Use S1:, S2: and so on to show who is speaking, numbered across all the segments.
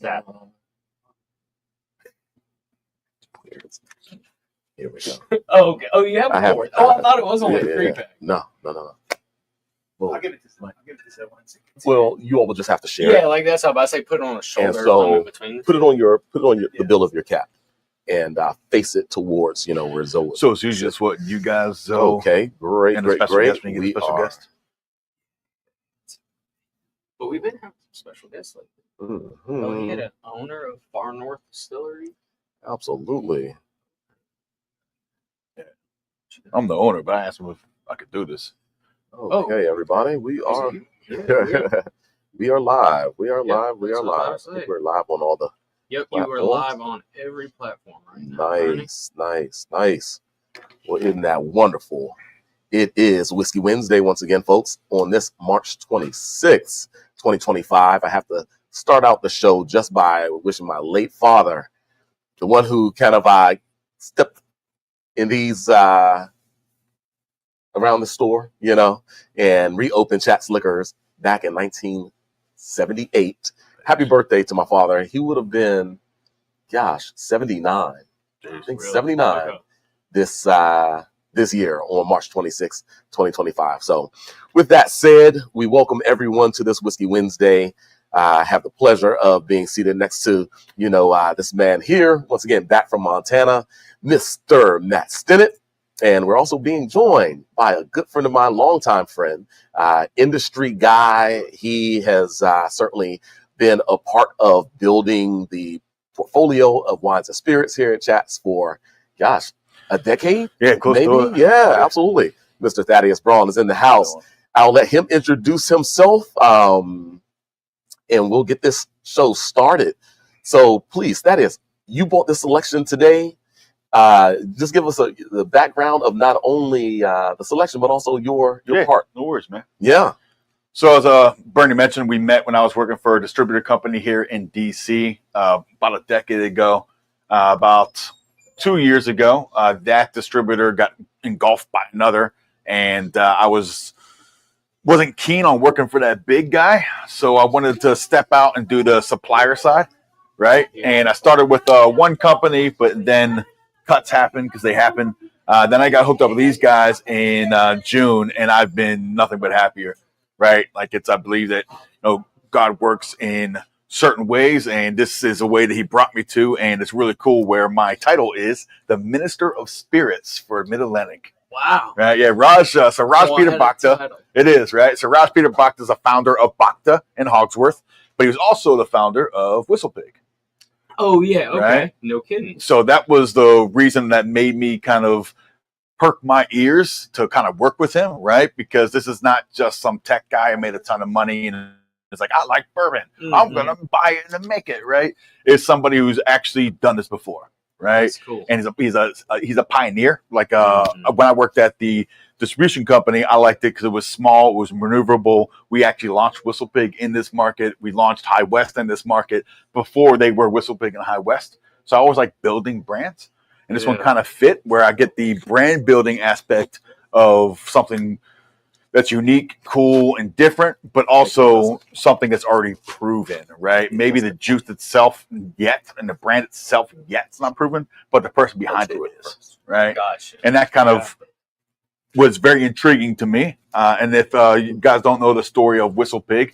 S1: that?
S2: Here we go.
S1: Oh, okay. Oh, you have a fourth. I thought it was only a 3-pack.
S2: No.
S1: Well, I'll give it to someone.
S2: Well, you all will just have to share.
S1: Yeah, like that's how I say put it on a shoulder.
S2: And so
S1: in between.
S2: put it on the bill of your cap, and face it towards where Zoe.
S3: So it's usually just what you guys. Zoe,
S2: okay, great.
S3: We are.
S1: But we've been having some special guests lately.
S2: Mm-hmm.
S1: Oh, he had an owner of Far North Distillery.
S2: Absolutely.
S3: Yeah. I'm the owner, but I asked him if I could do this.
S2: Okay, everybody, we are we are live. We are live. We are live. I think we're live on all the.
S1: Yep,
S2: platforms.
S1: you are live on every platform right now.
S2: Nice. Well, isn't that wonderful? It is Whiskey Wednesday once again, folks. On this March 26th, 2025, I have to start out the show just by wishing my late father, the one who kind of stepped in these around the store, and reopened Chat's Liquors back in 1978. Happy birthday to my father. He would have been, 79. I think really? 79 this year on March 26, 2025. So with that said, we welcome everyone to this Whiskey Wednesday. I have the pleasure of being seated next to, this man here, once again, back from Montana, Mr. Matt Stinnett. And we're also being joined by a good friend of mine, longtime friend, industry guy. He has certainly been a part of building the portfolio of wines and spirits here at Chats for, a decade?
S3: Yeah, close
S2: maybe.
S3: To it.
S2: Yeah, absolutely. Mr. Thaddeus Braun is in the house. I'll let him introduce himself, and we'll get this show started. So please, Thaddeus, you bought this selection today. Just give us the background of not only the selection, but also your part.
S3: No worries, man.
S2: Yeah.
S3: So as Bernie mentioned, we met when I was working for a distributor company here in D.C. About a decade ago. About 2 years ago, that distributor got engulfed by another, and I wasn't keen on working for that big guy, so I wanted to step out and do the supplier side, right? And I started with one company, but then cuts happened because they happen. Then I got hooked up with these guys in June, and I've been nothing but happier, right? Like I believe that God works in certain ways, and this is a way that he brought me to, and it's really cool where my title is the Minister of Spirits for Mid-Atlantic.
S1: Wow.
S3: Right, yeah, Raj Peter BHAKTA. It is, right? So Raj Peter BHAKTA is the founder of BHAKTA in Hogsworth, but he was also the founder of WhistlePig.
S1: Oh, yeah, okay.
S3: Right?
S1: No kidding.
S3: So that was the reason that made me kind of perk my ears to kind of work with him, right? Because this is not just some tech guy who made a ton of money and it's like, I like bourbon. Mm-hmm. I'm going to buy it and make it, right? It's somebody who's actually done this before, right?
S1: That's cool.
S3: And he's a pioneer. Like when I worked at the distribution company, I liked it because it was small, it was maneuverable. We actually launched WhistlePig in this market. We launched High West in this market before they were WhistlePig and High West. So I always like building brands. And this one kind of fit where I get the brand building aspect of something that's unique, cool, and different, but also something that's already proven, right? Maybe the juice itself yet, and the brand itself yet, it's not proven, but the person behind it is, right?
S1: Gotcha.
S3: And that kind of was very intriguing to me. And if you guys don't know the story of WhistlePig,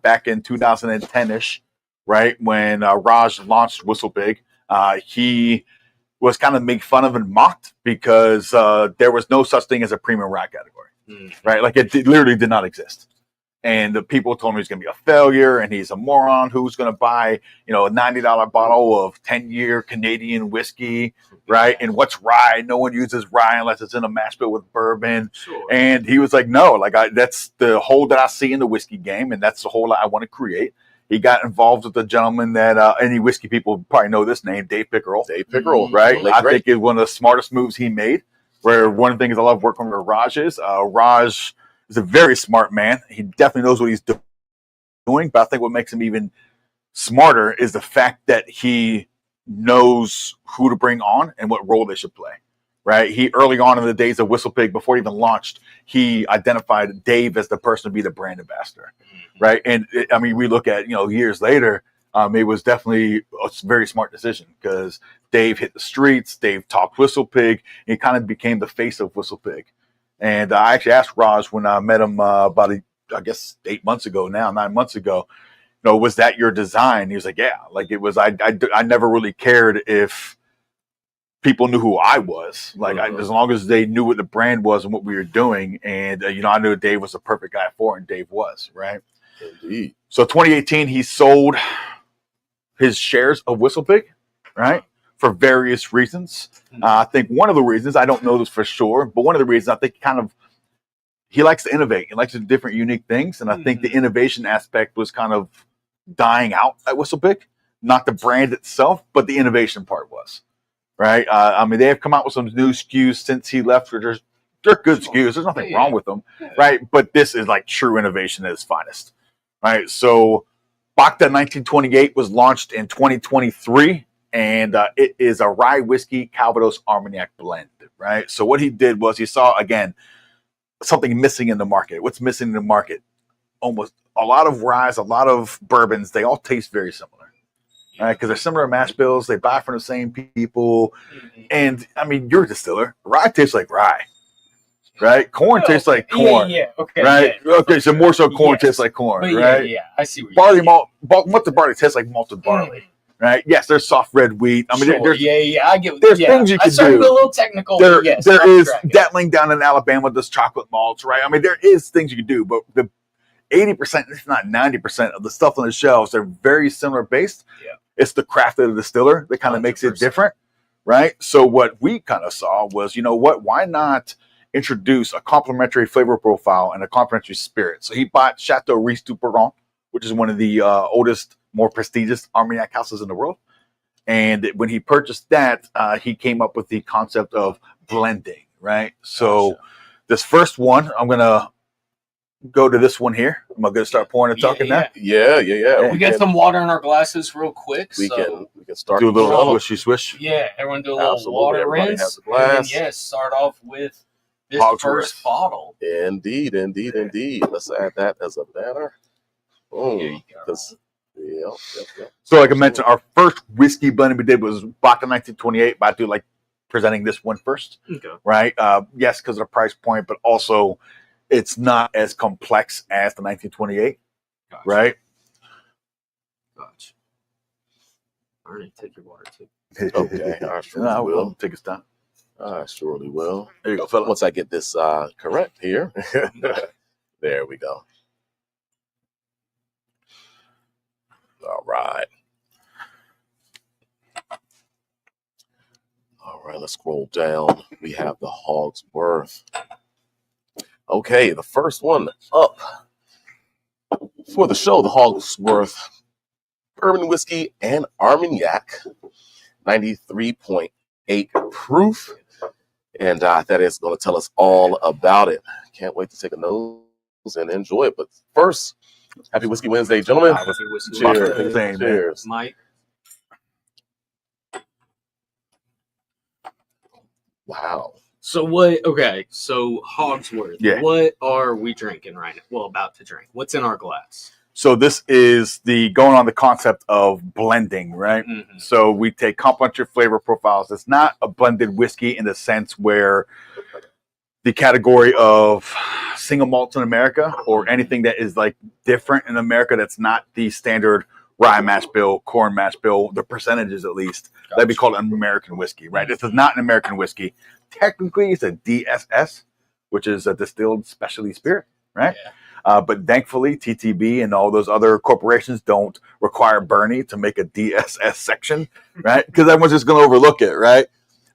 S3: back in 2010-ish, right, when Raj launched WhistlePig, he was kind of made fun of and mocked because there was no such thing as a premium rye category. Right, like it literally did not exist, and the people told me he's going to be a failure, and he's a moron who's going to buy, a $90 bottle of 10-year Canadian whiskey, right? And what's rye? No one uses rye unless it's in a mash bill with bourbon.
S1: Sure.
S3: And he was like, no, that's the hole that I see in the whiskey game, and that's the hole I want to create. He got involved with a gentleman that any whiskey people probably know this name, Dave Pickerel.
S2: Dave Pickerel,
S3: right? I think it's one of the smartest moves he made. Where one of the things I love working with Raj is a very smart man. He definitely knows what he's doing, but I think what makes him even smarter is the fact that he knows who to bring on and what role they should play, right? He early on in the days of WhistlePig, before he even launched, he identified Dave as the person to be the brand ambassador, right? And we look at, years later, It was definitely a very smart decision because Dave hit the streets. Dave talked Whistle Pig. And he kind of became the face of Whistle Pig. And I actually asked Raj when I met him about, I guess, 9 months ago, was that your design? He was like, yeah, like it was. I never really cared if people knew who I was. Like, as long as they knew what the brand was and what we were doing. And, I knew Dave was the perfect guy for it, and Dave was, right?
S2: Indeed.
S3: So 2018, he sold his shares of Whistle Pig, right? For various reasons. I think one of the reasons, I don't know this for sure, but one of the reasons I think he likes to innovate. He likes to do different, unique things. And I think the innovation aspect was kind of dying out at Whistle Pig. Not the brand itself, but the innovation part was, right? They have come out with some new SKUs since he left. They're good SKUs. There's nothing wrong with them, right? But this is like true innovation at its finest, right? So BHAKTA 1928 was launched in 2023, and it is a rye whiskey Calvados Armagnac blend, right? So what he did was he saw, again, something missing in the market. What's missing in the market? Almost a lot of ryes, a lot of bourbons, they all taste very similar, right? Because they're similar mash bills. They buy from the same people. And, you're a distiller. Rye tastes like rye. Right, corn tastes like corn.
S1: Okay.
S3: Right,
S1: Yeah,
S3: okay. So more so, corn tastes like corn.
S1: But
S3: right.
S1: Yeah, I see. What
S3: Barley malt, malted barley tastes like malted barley. Right. Yes, there's soft red wheat. There's
S1: I get.
S3: There's things you can do.
S1: A little technical.
S3: There
S1: yes,
S3: is Detling down in Alabama does chocolate malts. Right. There is things you can do, but the 80%, if not 90% of the stuff on the shelves, they're very similar based.
S1: Yeah.
S3: It's the craft of the distiller that kind of makes it different. Right. So what we kind of saw was, why not introduce a complementary flavor profile and a complementary spirit. So he bought Chateau Riche du Perron, which is one of the oldest, more prestigious Armagnac houses in the world. And when he purchased that, he came up with the concept of blending, right? So this first one, I'm going to go to this one here. I'm going to start pouring and talking now.
S2: Yeah.
S1: We get some water in our glasses real quick.
S2: We can start.
S3: Do a little swishy swish.
S1: Yeah, everyone do a little water
S2: Everybody
S1: rinse.
S2: has a glass.
S1: And then, start off with this first bottle.
S2: Indeed. Let's add that as a banner. Boom. Yep.
S3: So like I mentioned, our first whiskey blend we did was BHAKTA 1928, but I do like presenting this one first.
S1: Okay.
S3: Right? Yes, because of the price point, but also it's not as complex as the 1928.
S1: Gotcha.
S3: Right?
S1: Gotcha. All right, take your water too.
S2: Okay. I surely will.
S3: Take his time.
S2: I surely will.
S3: There you go, fella.
S2: Once I get this correct here. There we go. All right, let's scroll down. We have the Hog's Worth. Okay, the first one up for the show, the Hog's Worth Bourbon Whiskey and Armagnac, 93.8 proof. And Thaddeus is going to tell us all about it. Can't wait to take a nose and enjoy it. But first, happy Whiskey Wednesday, gentlemen. Cheers. Cheers.
S1: Mike.
S2: Wow.
S1: So what? Okay, so Hogsworth.
S3: Yeah.
S1: What are we drinking right now? Well, about to drink. What's in our glass?
S3: So this is going on the concept of blending, right?
S1: Mm-hmm.
S3: So we take complementary flavor profiles. It's not a blended whiskey in the sense where the category of single malts in America or anything that is like different in America that's not the standard rye mash bill, corn mash bill, the percentages at least, that'd be called an American whiskey, right? This is not an American whiskey. Technically, it's a DSS, which is a distilled specialty spirit, right?
S1: Yeah.
S3: But thankfully, TTB and all those other corporations don't require Bernie to make a DSS section, right? Because everyone's just going to overlook it, right?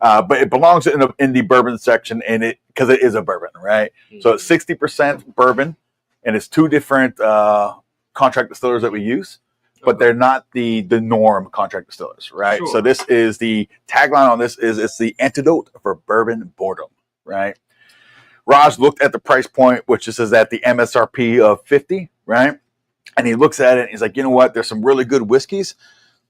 S3: But it belongs in the bourbon section, and because it is a bourbon, right? Mm-hmm. So it's 60% bourbon, and it's two different contract distillers that we use, but they're not the norm contract distillers, right? Sure. So this is the tagline on this is it's the antidote for bourbon boredom, right? Raj looked at the price point, which is at the MSRP of $50, right? And he looks at it and he's like, you know what? There's some really good whiskeys,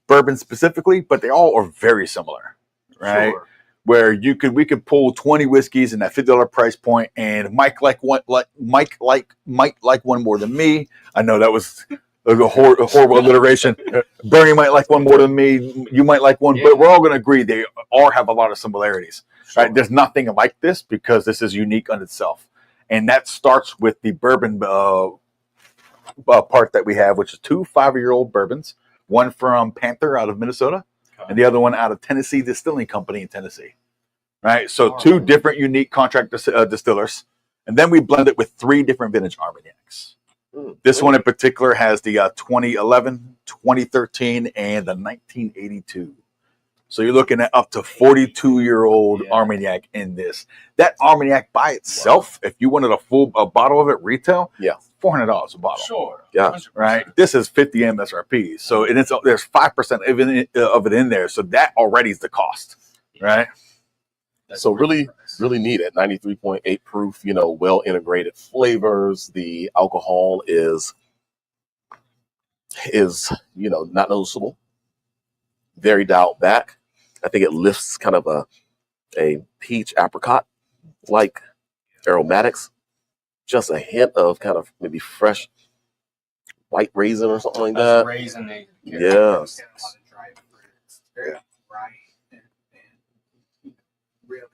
S3: bourbon specifically, but they all are very similar, right? Sure. Where we could pull 20 whiskeys in that $50 price point, and Mike might like one more than me. I know that was A horrible alliteration. Bernie might like one more than me. You might like one, but we're all going to agree they all have a lot of similarities.
S2: Sure.
S3: Right? There's nothing like this because this is unique on itself, and that starts with the bourbon part that we have, which is 2 5-year-old bourbons. One from Panther out of Minnesota, and the other one out of Tennessee Distilling Company in Tennessee. Right, so 2 different unique contract distillers, and then we blend it with 3 different vintage Armagnacs. This one in particular has the 2011, 2013, and the 1982. So you're looking at up to 42-year-old Armagnac in this. That Armagnac by itself, if you wanted a bottle of it retail, $400 a bottle.
S1: Sure.
S2: Yeah.
S1: 100%.
S3: Right. This is 50 MSRP. So there's 5% of it in there. So that already is the cost. Right.
S2: So really neat at 93.8 proof, well integrated flavors. The alcohol is not noticeable. Very dialed back. I think it lifts kind of a peach apricot like aromatics. Just a hint of kind of maybe fresh white raisin or something like that.
S1: Raisin.
S2: Yeah.
S4: Very bright and really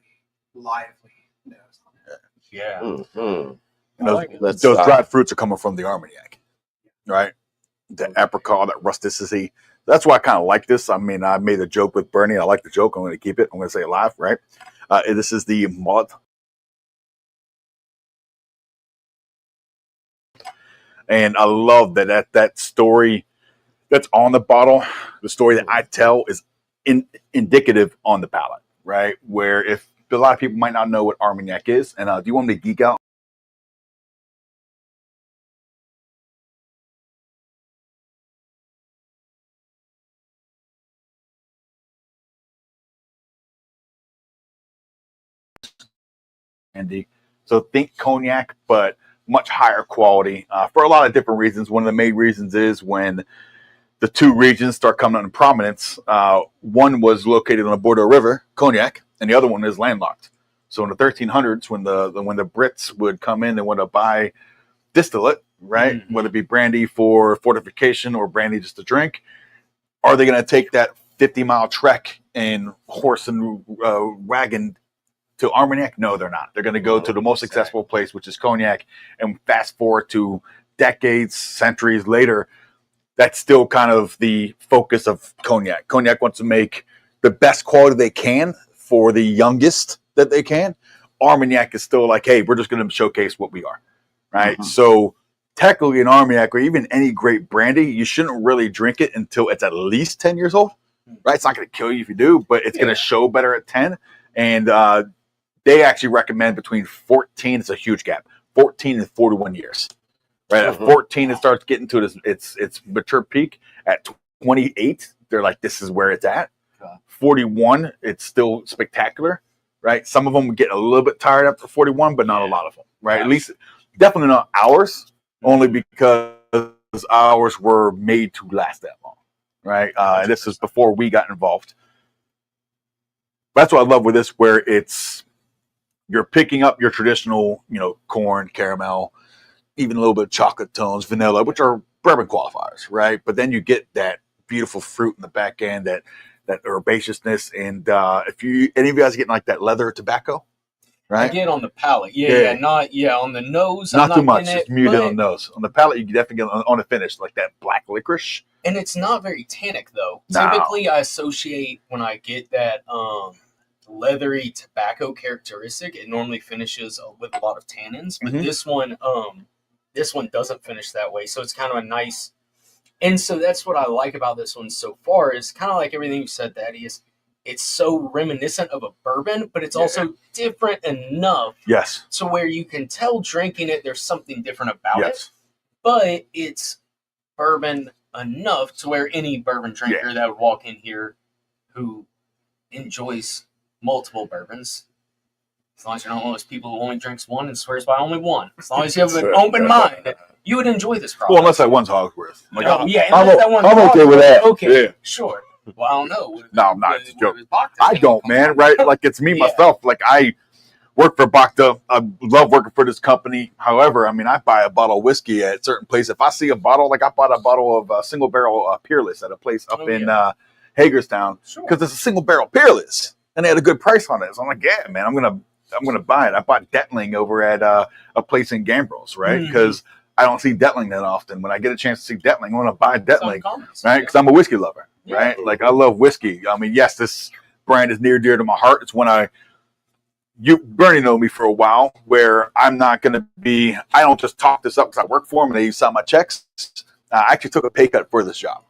S4: lively nose on it.
S1: Yeah.
S2: Mm-hmm.
S3: Those dried fruits are coming from the Armagnac, right? The apricot, that rusticity. That's why I kind of like this. I mean, I made a joke with Bernie. I like the joke. I'm going to keep it. I'm going to say it live, right? This is the mullet. And I love that story that's on the bottle, the story that I tell is indicative on the palate, right? Where if a lot of people might not know what Armagnac is, and do you want me to geek out? Andy. So think cognac, but much higher quality for a lot of different reasons. One of the main reasons is when the 2 regions start coming into prominence. One was located on the Bordeaux River, cognac, and the other one is landlocked. So in the 1300s, when the Brits would come in and want to buy distillate, right, whether it be brandy for fortification or brandy just to drink, are they going to take that 50-mile trek and horse and wagon to Armagnac? No, they're not. They're going to go to the most accessible place, which is cognac. And fast forward to decades, centuries later, that's still kind of the focus of cognac. Cognac wants to make the best quality they can for the youngest that they can. Armagnac is still like, hey, we're just going to showcase what we are, right? Mm-hmm. So technically an Armagnac or even any great brandy, you shouldn't really drink it until it's at least 10 years old, right? It's not going to kill you if you do, but it's going to show better at 10. And they actually recommend between 14, it's a huge gap, 14 and 41 years. Right at 14, it starts getting to its mature peak. At 28, they're like, this is where it's at. 41, it's still spectacular, right? Some of them get a little bit tired after 41, but not a lot of them, right? At least, definitely not ours, only because ours were made to last that long, right? And this is before we got involved. That's what I love with this, where you're picking up your traditional, corn, caramel, even a little bit of chocolate tones, vanilla, which are bourbon qualifiers, right? But then you get that beautiful fruit in the back end, that herbaceousness. And if any of you guys getting like that leather tobacco, right?
S1: I get on the palate. Not on the nose.
S3: Not too much. Just muted on the nose. On the palate, you can definitely get on the finish, like that black licorice.
S1: And it's not very tannic, though.
S3: No.
S1: Typically, I associate when I get that leathery tobacco characteristic, it normally finishes with a lot of tannins. But this one doesn't finish that way. So it's kind of a nice. And so that's what I like about this one so far, is kind of like everything you said, Thaddeus. It's so reminiscent of a bourbon, but it's also different enough.
S3: Yes.
S1: So where you can tell drinking it, there's something different about it. But it's bourbon enough to where any bourbon drinker that would walk in here who enjoys multiple bourbons, as long as you're not one of those people who only drinks one and swears by only one, as long as you have an open mind, you would enjoy this product.
S3: Well, unless that one's Hogsworth. Like,
S1: I'm
S3: okay with that.
S1: Okay,
S3: yeah.
S1: Sure. Well, I don't know.
S3: No, I'm not. I don't, man. Right? Like, it's me myself. Like, work for BHAKTA. I love working for this company. However, I mean, I buy a bottle of whiskey at a certain place. If I see a bottle, like I bought a bottle of single barrel Peerless at a place up in Hagerstown, because it's a single barrel Peerless, and they had a good price on it. So I'm like, yeah, man, I'm gonna buy it. I bought Detling over at a place in Gambros, right? Because I don't see Detling that often. When I get a chance to see Detling, I want to buy Detling, right? Because I'm a whiskey lover, right? Like I love whiskey. I mean, yes, this brand is near and dear to my heart. It's when Bernie know me for a while, where I'm not going to be, I don't just talk this up because I work for them and they sign my checks. I actually took a pay cut for this job,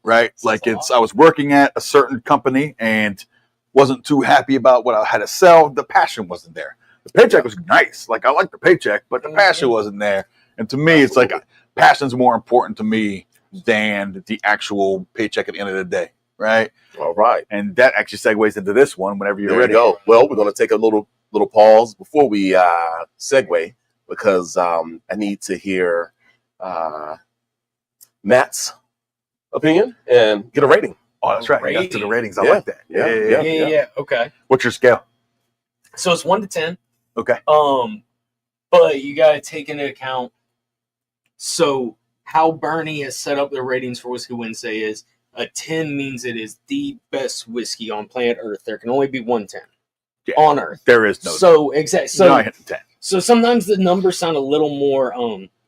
S3: right? Like I was working at a certain company and wasn't too happy about what I had to sell. The passion wasn't there. The paycheck was nice. Like I liked the paycheck, but the passion wasn't there. And to me, it's like passion's more important to me than the actual paycheck at the end of the day. Right.
S2: All right.
S3: And that actually segues into this one whenever you're ready.
S2: There you go. Well, we're going to take a little pause before we segue, because I need to hear Matt's opinion and get a rating.
S3: Oh, that's right. Got to the ratings. I
S2: Yeah.
S3: like that.
S1: Yeah. Okay.
S3: What's your scale?
S1: So it's 1 to 10.
S3: Okay.
S1: But you got to take into account. So how Bernie has set up the ratings for Whiskey Wednesday is a 10 means it is the best whiskey on planet Earth. There can only be 110 on Earth.
S3: There is no.
S1: So exactly. So
S3: 9 and 10.
S1: So sometimes the numbers sound a little more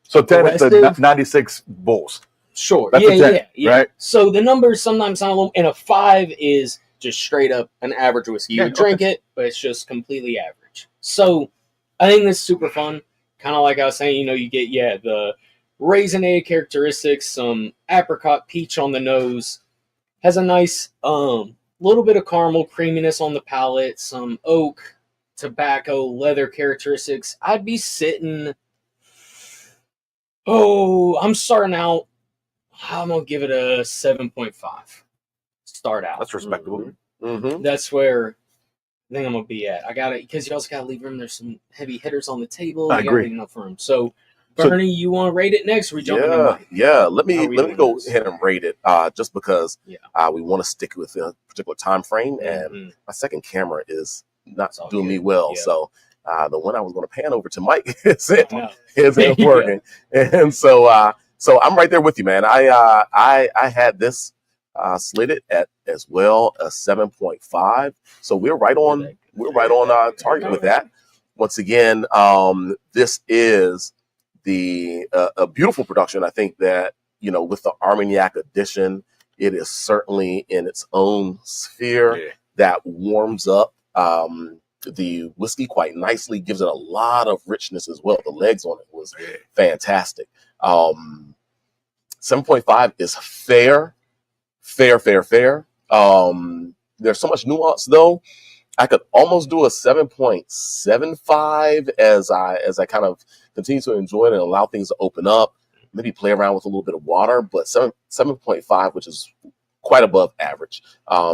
S3: So 10 is the 96 bulls.
S1: Sure.
S3: That's
S1: Yeah.
S3: Right.
S1: So the numbers sometimes sound a little, and a 5 is just straight up an average whiskey. You drink it, but it's just completely average. So I think this is super fun. Kind of like I was saying, you get the raisinated characteristics, some apricot peach on the nose, has a nice little bit of caramel creaminess on the palate, some oak, tobacco, leather characteristics. I'd be sitting, I'm starting out, I'm going to give it a 7.5. Start out.
S3: That's respectable.
S1: That's where I think I'm going to be at. I got it, because you also got to leave room. There's some heavy hitters on the table.
S3: I agree.
S1: Leave enough room. So, Bernie, you want to rate it next? Or we jump into mine?
S2: Yeah. Let me go ahead and rate it. Just because we want to stick with a particular time frame, and my second camera is not doing me well. Yeah. So the one I was going to pan over to Mike isn't working, and so I'm right there with you, man. I had this slated at as well a 7.5. So we're right on target with that. Once again, this is a beautiful production. I think that, with the Armagnac edition, it is certainly in its own sphere that warms up the whiskey quite nicely, gives it a lot of richness as well. The legs on it was fantastic. 7.5 is fair. There's so much nuance though. I could almost do a 7.75 as I kind of continue to enjoy it and allow things to open up, maybe play around with a little bit of water, but 7.5, which is quite above average.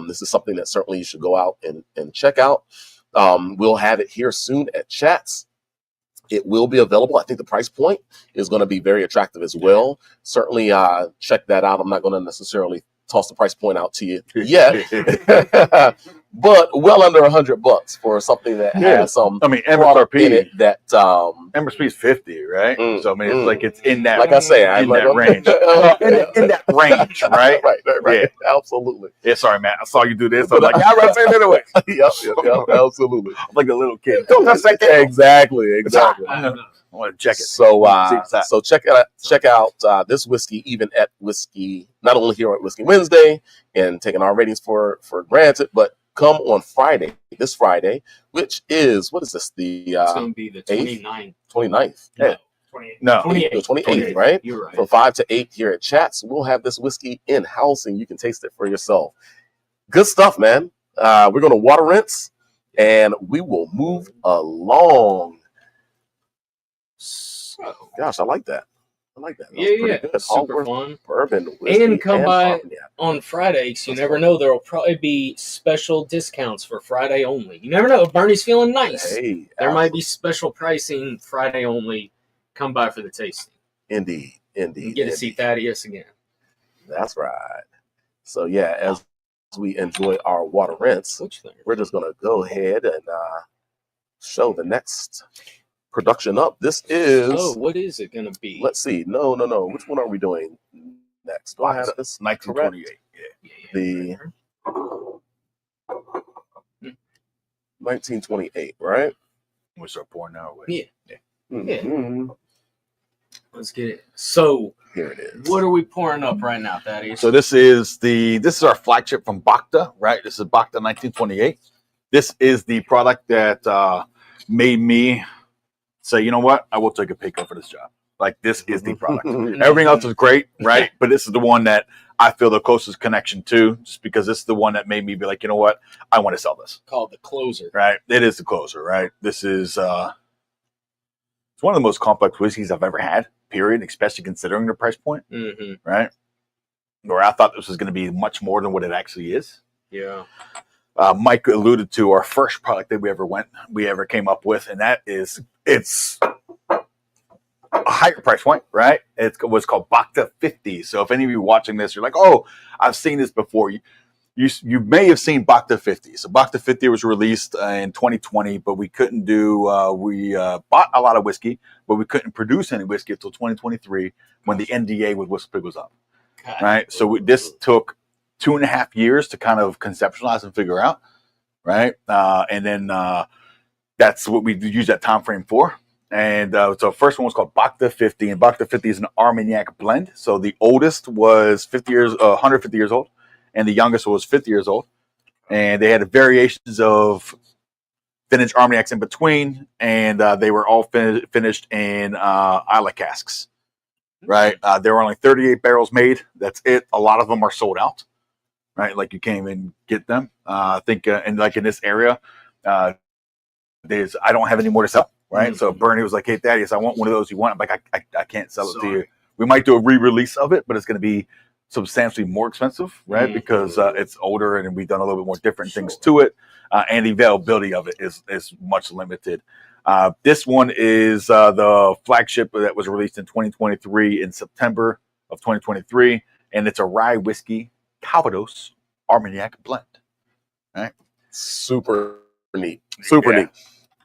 S2: This is something that certainly you should go out and check out. We'll have it here soon at Chats. It will be available. I think the price point is going to be very attractive as well. Certainly check that out. I'm not going to necessarily toss the price point out to you yet, but well under $100 for something that has some.
S3: I mean, MSRP
S2: in it that
S3: MSRP is 50, right? So I mean, it's like it's in that.
S2: Like I say,
S3: in that range. In that range, right?
S2: Right.
S3: Yeah,
S2: absolutely.
S3: Yeah, sorry, Matt. I saw you do this. I'm like, I'm gonna say it anyway.
S2: Yep, absolutely.
S3: I'm like a little kid.
S2: Exactly.
S3: I want to check it.
S2: So check out this whiskey, even at whiskey, not only here at Whiskey Wednesday and taking our ratings for granted, but come on this Friday, which is, what is this? It's
S1: going to be the 29th.
S2: 29th.
S3: No.
S1: 28th.
S2: The 28th, right?
S1: You're right.
S2: From 5 to 8 here at Chats, we'll have this whiskey in-house and you can taste it for yourself. Good stuff, man. We're going to water rinse and we will move along. Gosh, I like that. That's
S1: yeah.
S2: good.
S1: Super fun.
S2: Bourbon, whiskey,
S1: and come by
S2: Armagnac
S1: on Fridays. You never know. There will probably be special discounts for Friday only. You never know. If Bernie's feeling nice, there might be special pricing Friday only. Come by for the tasting.
S2: Indeed.
S1: You get to see Thaddeus again.
S2: That's right. So yeah, as we enjoy our water rinse, we're just gonna go ahead and show the next production up. This is.
S1: Oh, what is it gonna be?
S2: Let's see. No. Which one are we doing next? Do I have this?
S3: 1928.
S2: The 1928, right?
S3: We start pouring now.
S1: Yeah.
S2: Mm-hmm.
S1: Let's get it. So
S2: Here it is.
S1: what are we pouring up right now, Thaddeus?
S3: So this is our flagship from BHAKTA, right? This is BHAKTA 1928. This is the product that made me say, you know what? I will take a pay cut for this job. Like, this is the product. Everything else is great, right? But this is the one that I feel the closest connection to, just because this is the one that made me be like, you know what? I want to sell this.
S1: Called the closer.
S3: Right? It is the closer, right? This is it's one of the most complex whiskeys I've ever had, period, especially considering the price point, right? Where I thought this was going to be much more than what it actually is.
S1: Yeah.
S3: Mike alluded to our first product that we ever came up with, and that is, it's a higher price point, right? It was called BHAKTA 50. So if any of you watching this, you're like, oh, I've seen this before. You may have seen BHAKTA 50. So BHAKTA 50 was released in 2020, but we couldn't do, we bought a lot of whiskey, but we couldn't produce any whiskey until 2023 when the NDA with Whistle Pig was up, right? So this took 2.5 years to kind of conceptualize and figure out, right? And then that's what we use that time frame for. And so first one was called BHAKTA 50, and BHAKTA 50 is an Armagnac blend. So the oldest was 150 years old, and the youngest was 50 years old. And they had variations of vintage Armagnacs in between, and they were all finished in Islay casks, right? There were only 38 barrels made. That's it. A lot of them are sold out, right? Like, you can't even get them. I think, and like in this area, I don't have any more to sell, right? So Bernie was like, hey, Thaddeus, I want one of those you want. I'm like, I can't sell it to you. We might do a re-release of it, but it's going to be substantially more expensive, right? Because it's older and we've done a little bit more different things to it. And the availability of it is much limited. This one is the flagship that was released in 2023, in September of 2023. And it's a rye whiskey Calvados Armagnac blend, right?
S2: Super neat. Super neat.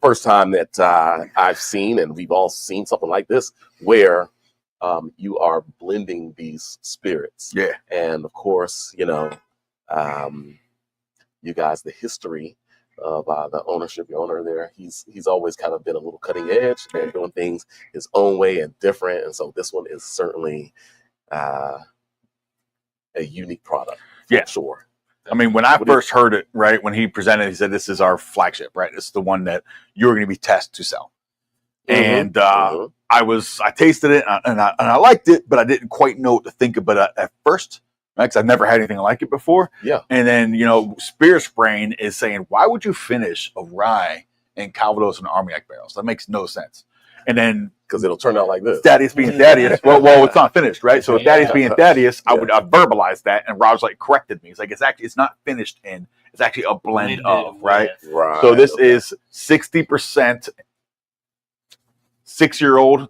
S2: First time that I've seen, and we've all seen something like this, where you are blending these spirits.
S3: Yeah.
S2: And of course, you know, you guys, the history of the ownership, your owner there, he's always kind of been a little cutting edge and doing things his own way and different. And so this one is certainly a unique product.
S3: Yeah.
S2: Sure.
S3: I mean, when I first heard it, right, when he presented, he said, this is our flagship, right? This is the one that you're going to be tested to sell. And I tasted it and I liked it, but I didn't quite know what to think about it at first, right? Because I've never had anything like it before.
S2: Yeah.
S3: And then, you know, Spirits Brain is saying, why would you finish a rye in Calvados and Armagnac barrels? That makes no sense. And then,
S2: because it'll turn out like this.
S3: Thaddeus being Thaddeus. well, it's not finished, right? So Thaddeus being Thaddeus, I verbalized that, and Rob's like corrected me. He's like, it's not finished in. It's actually a blend of, right?
S2: Right.
S3: So this is 60% 6-year-old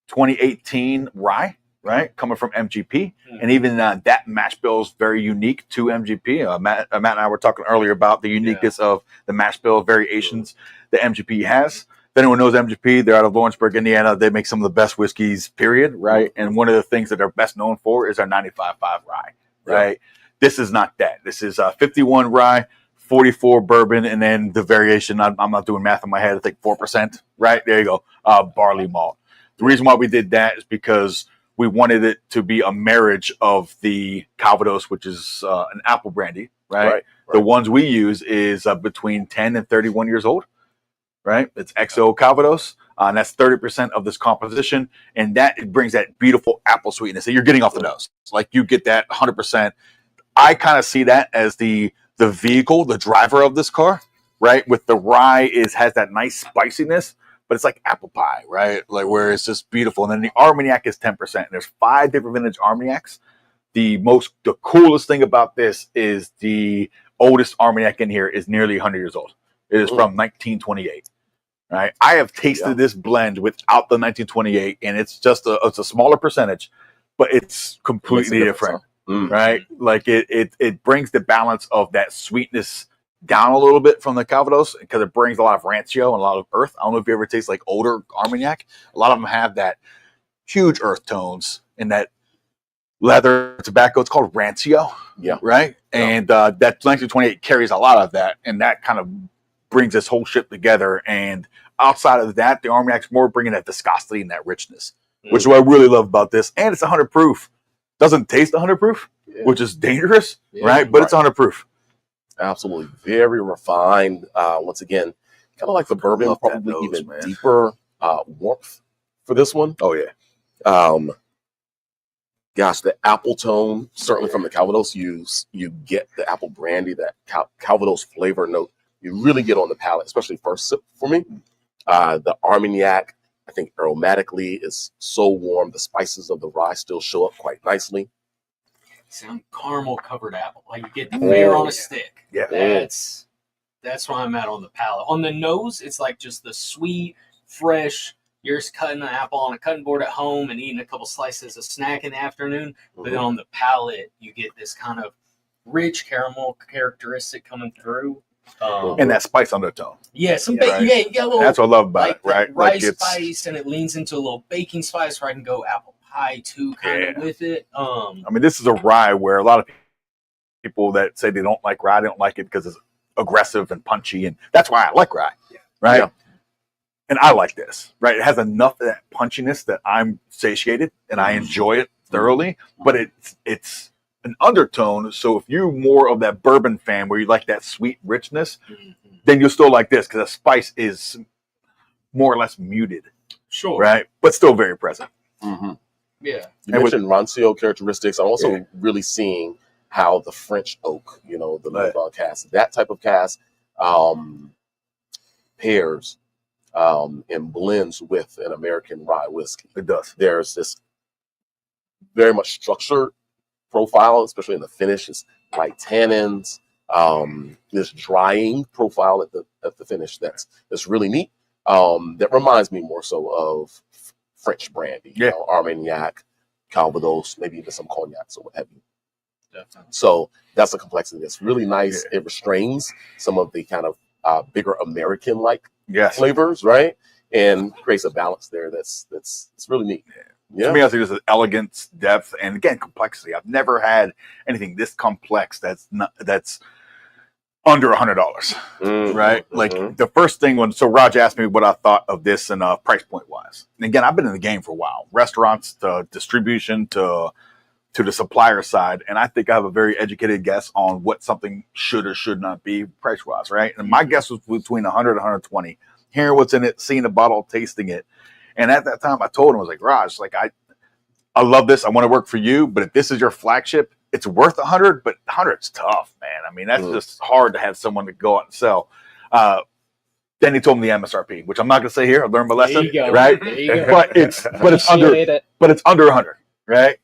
S3: 2018 rye, right? Coming from MGP. And even that mash bill is very unique to MGP. Matt and I were talking earlier about the uniqueness of the mash bill variations that MGP has. If anyone knows MGP, they're out of Lawrenceburg, Indiana. They make some of the best whiskeys, period, right? And one of the things that they're best known for is our 95.5 rye, right? Yeah. This is not that. This is 51 rye, 44 bourbon, and then the variation, I'm not doing math in my head, I think 4%, right? There you go, barley malt. The reason why we did that is because we wanted it to be a marriage of the Calvados, which is an apple brandy, right? The ones we use is between 10 and 31 years old. Right, it's XO Calvados, and that's 30% of this composition, and that brings that beautiful apple sweetness that you're getting off the nose. Like, you get that 100%. I kind of see that as the vehicle, the driver of this car, right? With the rye has that nice spiciness, but it's like apple pie, right? Like, where it's just beautiful. And then the Armagnac is 10%. And there's 5 different vintage Armagnacs. The coolest thing about this is the oldest Armagnac in here is nearly 100 years old. It is from 1928. Right, I have tasted this blend without the 1928, and it's just it's a smaller percentage, but it's completely different, right? Like it brings the balance of that sweetness down a little bit from the Calvados because it brings a lot of rancio and a lot of earth. I don't know if you ever taste like older Armagnac. A lot of them have that huge earth tones and that leather tobacco. It's called rancio.
S2: Yeah.
S3: Right.
S2: Yeah.
S3: And that 1928 carries a lot of that. And that kind of brings this whole ship together. And outside of that, the Armagnac's more bringing that viscosity and that richness, which is what I really love about this. And it's 100 proof. Doesn't taste 100 proof, which is dangerous, right? But it's 100 proof.
S2: Absolutely. Very refined. Once again, kind of like the bourbon, probably even deeper warmth for this one.
S3: Oh, yeah.
S2: Gosh, the apple tone, certainly from the Calvados, you get the apple brandy, that Calvados flavor note. You really get on the palate, especially first sip for me. The Armagnac, I think aromatically is so warm. The spices of the rye still show up quite nicely.
S1: Some caramel covered apple, like you get the flavor on a stick.
S3: Yeah,
S1: that's where I'm at on the palate. On the nose, it's like just the sweet, fresh. You're just cutting the apple on a cutting board at home and eating a couple slices of snack in the afternoon. But then on the palate, you get this kind of rich caramel characteristic coming through.
S3: And that spice undertone.
S1: Yeah, some
S3: right.
S1: you get a little,
S3: that's what I love about
S1: like
S3: it, right?
S1: Rice
S3: like
S1: spice, and it leans into a little baking spice where I can go apple pie too, kind of with it.
S3: I mean, this is a rye where a lot of people that say they don't like rye, they don't like it because it's aggressive and punchy, and that's why I like rye, right? Yeah. And I like this, right? It has enough of that punchiness that I'm satiated and I enjoy it thoroughly, but it's an undertone. So if you're more of that bourbon fan where you like that sweet richness, then you'll still like this because the spice is more or less muted.
S1: Sure.
S3: Right? But still very present.
S2: Mm-hmm.
S1: Yeah.
S2: You mentioned rancio characteristics. I'm also really seeing how the French oak, the Louvain cask, that type of cask pairs and blends with an American rye whiskey.
S3: It does.
S2: There's this very much structured profile, especially in the finish. It's light tannins, this drying profile at the finish that's really neat. That reminds me more so of French brandy, Armagnac, Calvados, maybe even some cognacs or what have you. Definitely. So that's the complexity. It's really nice. It restrains some of the kind of bigger American-like flavors, right? And creates a balance there that's really neat. Yeah.
S3: To me, I think there's elegance, depth, and again, complexity. I've never had anything this complex that's under $100, right? Like the first thing so Raj asked me what I thought of this and price point wise. And again, I've been in the game for a while, restaurants to distribution to the supplier side, and I think I have a very educated guess on what something should or should not be price wise, right? And my guess was between 100 and 120. Hearing what's in it, seeing the bottle, tasting it. And at that time, I told him, I was like, Raj, like I love this. I want to work for you, but if this is your flagship, it's worth 100, but 100's tough, man. I mean, that's just hard to have someone to go out and sell. Then he told me the MSRP, which I'm not going to say here. I learned my lesson, right? But it's under 100, right?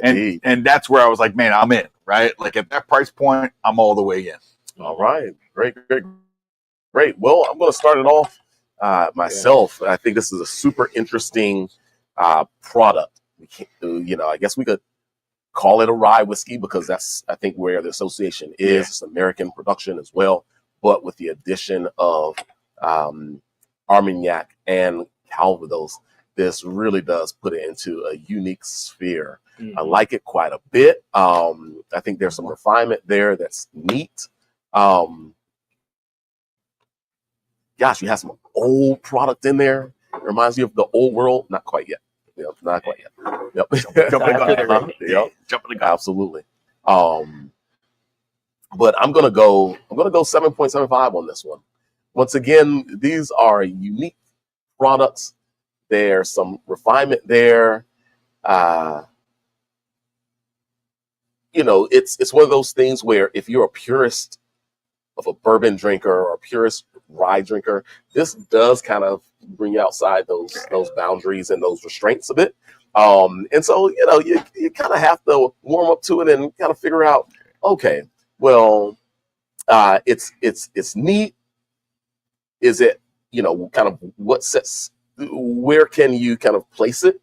S3: And that's where I was like, man, I'm in, right? Like at that price point, I'm all the way in.
S2: All right, great. Well, I'm going to start it off myself. I think this is a super interesting product. I guess we could call it a rye whiskey because that's, I think, where the association is. It's American production as well, but with the addition of Armagnac and Calvados, this really does put it into a unique sphere. I like it quite a bit. I think there's some refinement there that's neat. Gosh, you have some old product in there. It reminds you of the old world. Not quite yet. Not quite yet. Yep.
S3: Jumping the gun.
S2: Absolutely. But I'm gonna go 7.75 on this one. Once again, these are unique products. There's some refinement there. It's one of those things where if you're a purist of a bourbon drinker or a purist rye drinker, this does kind of bring you outside those boundaries and those restraints a bit. And so, you kind of have to warm up to it and kind of figure out, okay, well, it's neat. Is it, kind of where can you kind of place it,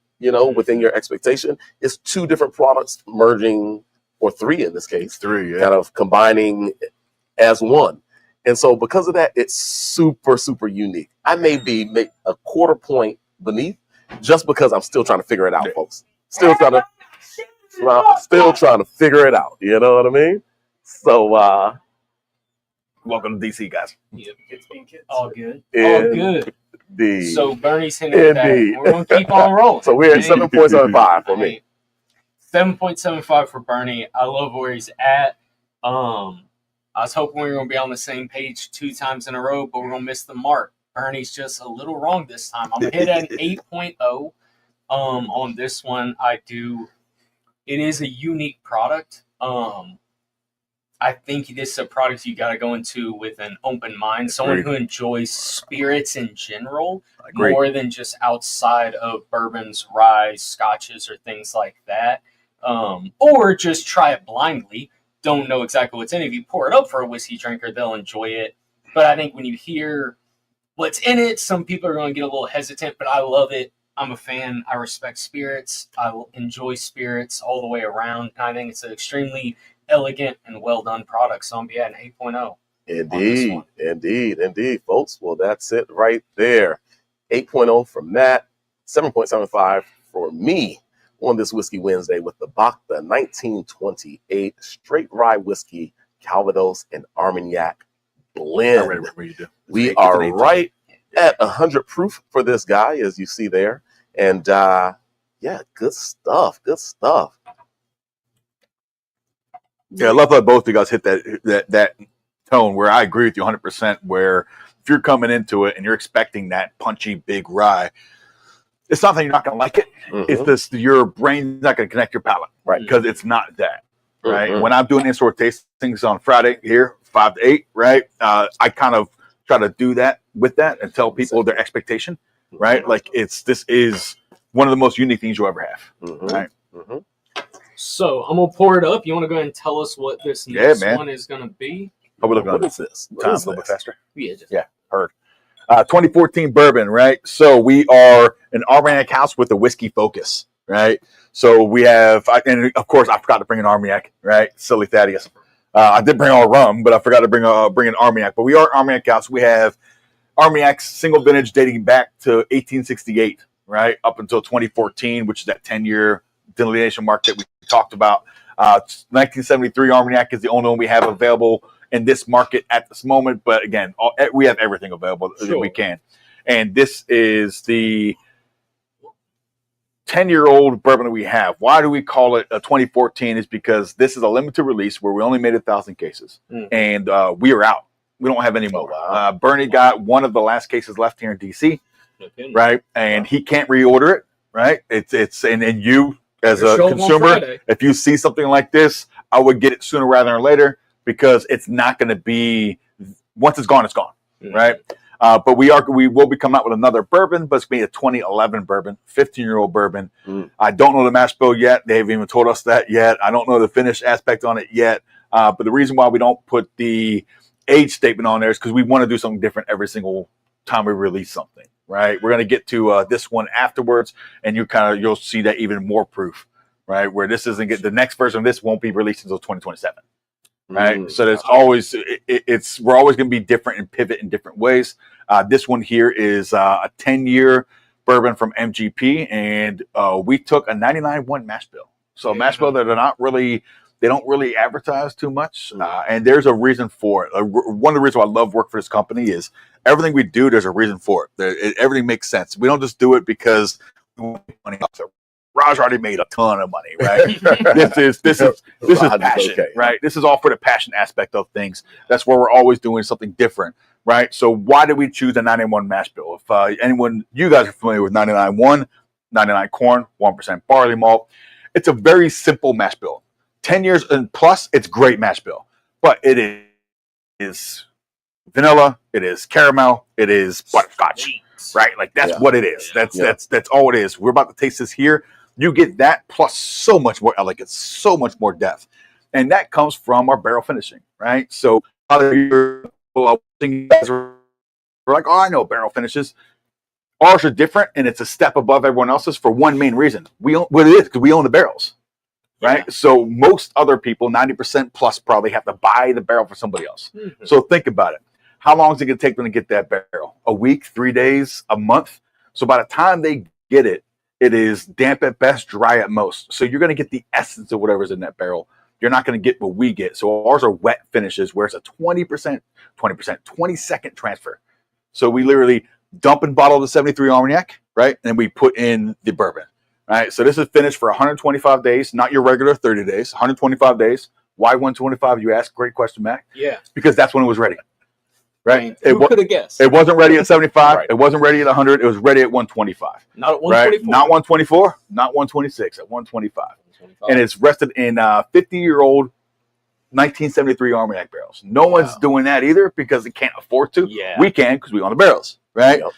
S2: within your expectation? It's two different products merging, or three in this case, kind of combining as one. And so because of that, it's super, super unique. I may be a quarter point beneath just because I'm still trying to figure it out, folks. Still trying to figure it out. You know what I mean? So
S3: welcome to DC, guys.
S1: Yep. All good. All good. So Bernie's hinting at that. We're going to keep on rolling.
S2: So we're at 7.75 for me.
S1: 7.75 for Bernie. I love where he's at. I was hoping we were going to be on the same page 2 times in a row, but we're going to miss the mark. Bernie's just a little wrong this time. I'm going to hit at an 8.0 on this one. It is a unique product. I think this is a product you got to go into with an open mind. Someone who enjoys spirits in general more than just outside of bourbons, rye, scotches, or things like that. Or just try it blindly. Don't know exactly what's in it. If you pour it up for a whiskey drinker, they'll enjoy it. But I think when you hear what's in it, some people are going to get a little hesitant, but I love it. I'm a fan. I respect spirits. I enjoy spirits all the way around. I think it's an extremely elegant and well done product. So I'm an 8.0.
S2: Indeed, folks. Well, that's it right there. 8.0 from Matt, 7.75 for me on this Whiskey Wednesday with the BHAKTA 1928 straight rye whiskey, Calvados, and Armagnac blend. We are right at 100 proof for this guy, as you see there. And good stuff.
S3: Yeah, I love that both of you guys hit that tone where I agree with you 100%, where if you're coming into it and you're expecting that punchy big rye, it's not that you're not going to like it. It's just your brain's not going to connect your palate, right? Because it's not that, right? When I'm doing in-store tastings on Friday here, 5 to 8, right? I kind of try to do that with that and tell people their expectation, right? Like this is one of the most unique things you'll ever have, right?
S1: So I'm gonna pour it up. You want to go ahead and tell us what this next one is gonna be?
S2: What is this?
S3: Time a little bit faster.
S1: Yeah,
S3: heard. 2014 bourbon, right? So we are an Armagnac house with a whiskey focus, right? So we have, and of course, I forgot to bring an Armagnac, right? Silly Thaddeus. I did bring all rum, but I forgot to bring an Armagnac. But we are Armagnac house. We have Armagnac single vintage dating back to 1868, right? Up until 2014, which is that 10-year delineation mark that we talked about. 1973 Armagnac is the only one we have available in this market at this moment. But again, we have everything available that we can. And this is the 10-year-old bourbon that we have. Why do we call it a 2014? Is because this is a limited release where we only made 1,000 cases. And we are out. We don't have any more. Wow. Bernie got one of the last cases left here in DC, right? And he can't reorder it, right? And you as a consumer, if you see something like this, I would get it sooner rather than later because it's not going to be, once it's gone, right? But we will be coming out with another bourbon, but it's going to be a 2011 bourbon, 15-year-old bourbon. I don't know the mash bill yet. They haven't even told us that yet. I don't know the finish aspect on it yet. But the reason why we don't put the age statement on there is because we want to do something different every single time we release something, right? We're going to get to this one afterwards, and you'll see that even more proof, right? Where this isn't the next version of this won't be released until 2027. Right. So there's always we're always going to be different and pivot in different ways. This one here is a 10-year bourbon from MGP, and we took a 99.1 mash bill. So mash bill that they don't really advertise too much, and there's a reason for it. One of the reasons why I love work for this company is everything we do. There's a reason for it. Everything makes sense. We don't just do it because we want money off it. Raj already made a ton of money, right? this is passion, right? This is all for the passion aspect of things. That's where we're always doing something different, right? So why did we choose the 99.1 mash bill? If you guys are familiar with 99.1, 99 corn, 1% barley malt, it's a very simple mash bill. 10 years and plus, it's great mash bill, but it is vanilla, it is caramel, it is butterscotch, right? Like that's what it is. That's all it is. We're about to taste this here. You get that plus so much more elegance, so much more depth. And that comes from our barrel finishing, right? So other guys are like, oh, I know barrel finishes. Ours are different, and it's a step above everyone else's for one main reason. We own the barrels, right? Yeah. So most other people, 90% plus, probably have to buy the barrel for somebody else. So think about it. How long is it going to take them to get that barrel? A week, 3 days, a month? So by the time they get it, it is damp at best, dry at most. So you're going to get the essence of whatever's in that barrel. You're not going to get what we get. So ours are wet finishes where it's a 20-second transfer. So we literally dump and bottle the 73 Armagnac, right? And we put in the bourbon, right? So this is finished for 125 days, not your regular 30 days, 125 days. Why 125, you ask? Great question, Mac.
S1: Yeah.
S3: Because that's when it was ready, right?
S1: I mean, who could have guessed?
S3: It wasn't ready at 75.
S2: Right.
S3: It wasn't ready at 100. It was ready at 125.
S1: Not at 124.
S3: Right? Not 124, not 126, at 125. And it's rested in 50-year-old 1973 Armagnac barrels. No one's doing that either because they can't afford to.
S1: Yeah.
S3: We can because we own the barrels, right?
S2: Yep.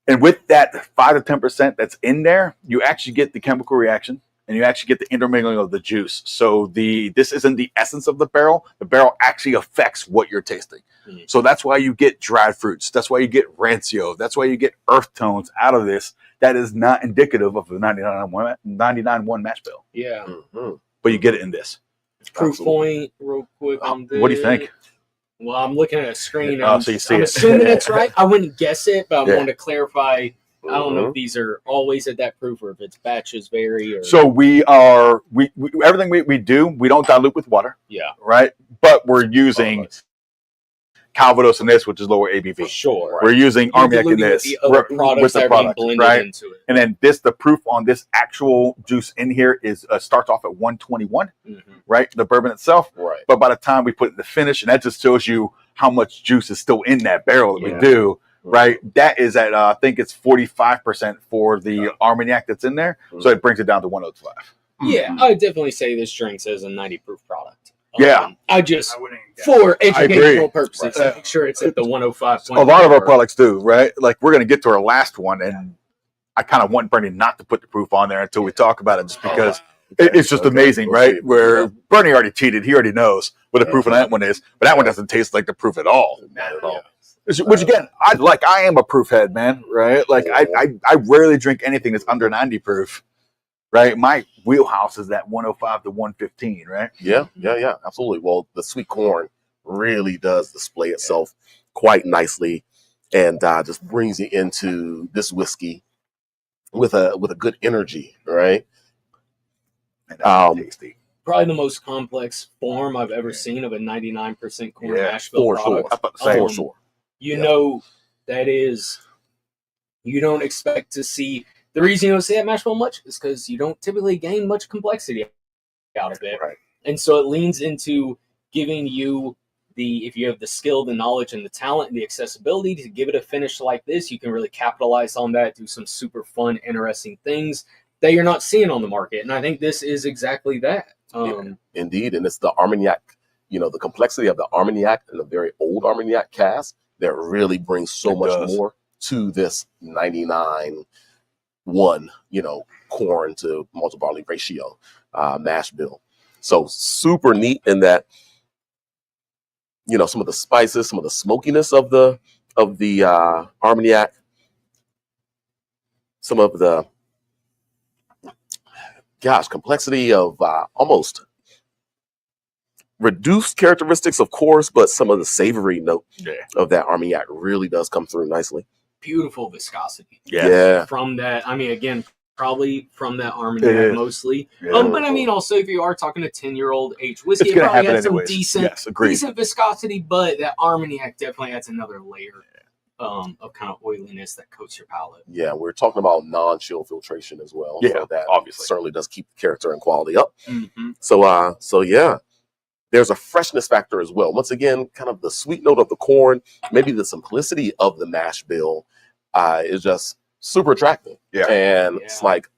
S3: And with that 5 to 10% that's in there, you actually get the chemical reaction and you actually get the intermingling of the juice. So this isn't the essence of the barrel. The barrel actually affects what you're tasting.
S1: Mm-hmm.
S3: So that's why you get dried fruits. That's why you get rancio. That's why you get earth tones out of this. That is not indicative of the 99.1 mash bill.
S1: Yeah.
S2: Mm-hmm.
S3: But you get it in this.
S1: Proof point, real quick on this.
S3: What do you think?
S1: Well, I'm looking at a screen.
S3: Oh, so you see
S1: I'm
S3: it.
S1: assuming it's right. I wouldn't guess it, but I
S3: Yeah.
S1: want to clarify. I don't know
S2: Mhm.
S1: if these are always at that proof or if it's batches vary. Or...
S3: So we everything we do, we don't dilute with water,
S1: yeah,
S3: right? But we're using Calvados in this, which is lower ABV.
S1: for sure.
S3: We're using Armagnac in
S1: Diluting
S3: this
S1: with the other products
S3: with the
S1: that are being
S3: product,
S1: blended
S3: right?
S1: into it.
S3: And then the proof on this actual juice in here is starts off at 121,
S1: Mm-hmm.
S3: right? The bourbon itself.
S2: Right.
S3: But by the time we put it in the finish, and that just shows you how much juice is still in that barrel that
S1: Yeah.
S3: we do, right? That is at, I think it's 45% for the Armagnac that's in there. So it brings it down to 105.
S1: Yeah, I would definitely say this drink says a 90 proof product.
S3: Yeah.
S1: I just,
S4: I wouldn't guess.
S1: for
S3: agree.
S1: educational purposes,
S3: Right.
S1: make sure it's at the 105.
S3: A lot of our products do, right? Like we're going to get to our last one, and I kind of want Bernie not to put the proof on there until we talk about it, just because it's just amazing,
S2: We'll
S3: right?
S2: see.
S3: Where Bernie already cheated. He already knows what the proof on that one is, but that one doesn't taste like the proof at all.
S2: Not at all.
S3: Which again, I am a proof head, man, right? Like I rarely drink anything that's under 90 proof, right? My wheelhouse is that 105 to 115, right?
S2: Yeah, absolutely. Well, the sweet corn really does display itself quite nicely, and just brings you into this whiskey with a good energy, right?
S3: And that's tasty.
S1: Probably the most complex form I've ever seen of a 99% corn
S3: Yeah,
S1: mash bill
S2: for sure.
S1: product.
S3: I was about to say,
S2: For sure.
S1: You know, that is, you don't expect to see. The reason you don't see that mash bill much is because you don't typically gain much complexity out of it.
S2: Right.
S1: And so it leans into giving you if you have the skill, the knowledge, and the talent, and the accessibility to give it a finish like this, you can really capitalize on that, do some super fun, interesting things that you're not seeing on the market. And I think this is exactly that.
S2: Indeed, and it's the Armagnac, the complexity of the Armagnac and the very old Armagnac cask that really brings so much more to this 99-1, corn to malted barley ratio mash bill. So super neat in that, some of the spices, some of the smokiness of the Armagnac, some of the complexity of almost reduced characteristics, of course, but some of the savory note of that Armagnac really does come through nicely.
S1: Beautiful viscosity.
S2: Yeah.
S1: From that, again, probably from that Armagnac mostly.
S3: Yeah.
S1: But also if you are talking a 10-year-old aged whiskey,
S3: It's
S1: it
S3: gonna
S1: probably
S3: happen
S1: has some
S3: anyways.
S1: decent,
S3: Yes, agreed.
S1: decent viscosity, but that Armagnac definitely adds another layer of kind of oiliness that coats your palate.
S2: Yeah, we're talking about non-chill filtration as well.
S3: Yeah,
S2: so that
S3: obviously
S2: certainly does keep character and quality up.
S1: Mm-hmm.
S2: So yeah, there's a freshness factor as well. Once again, kind of the sweet note of the corn, maybe the simplicity of the mash bill is just super attractive.
S3: Yeah.
S2: And it's like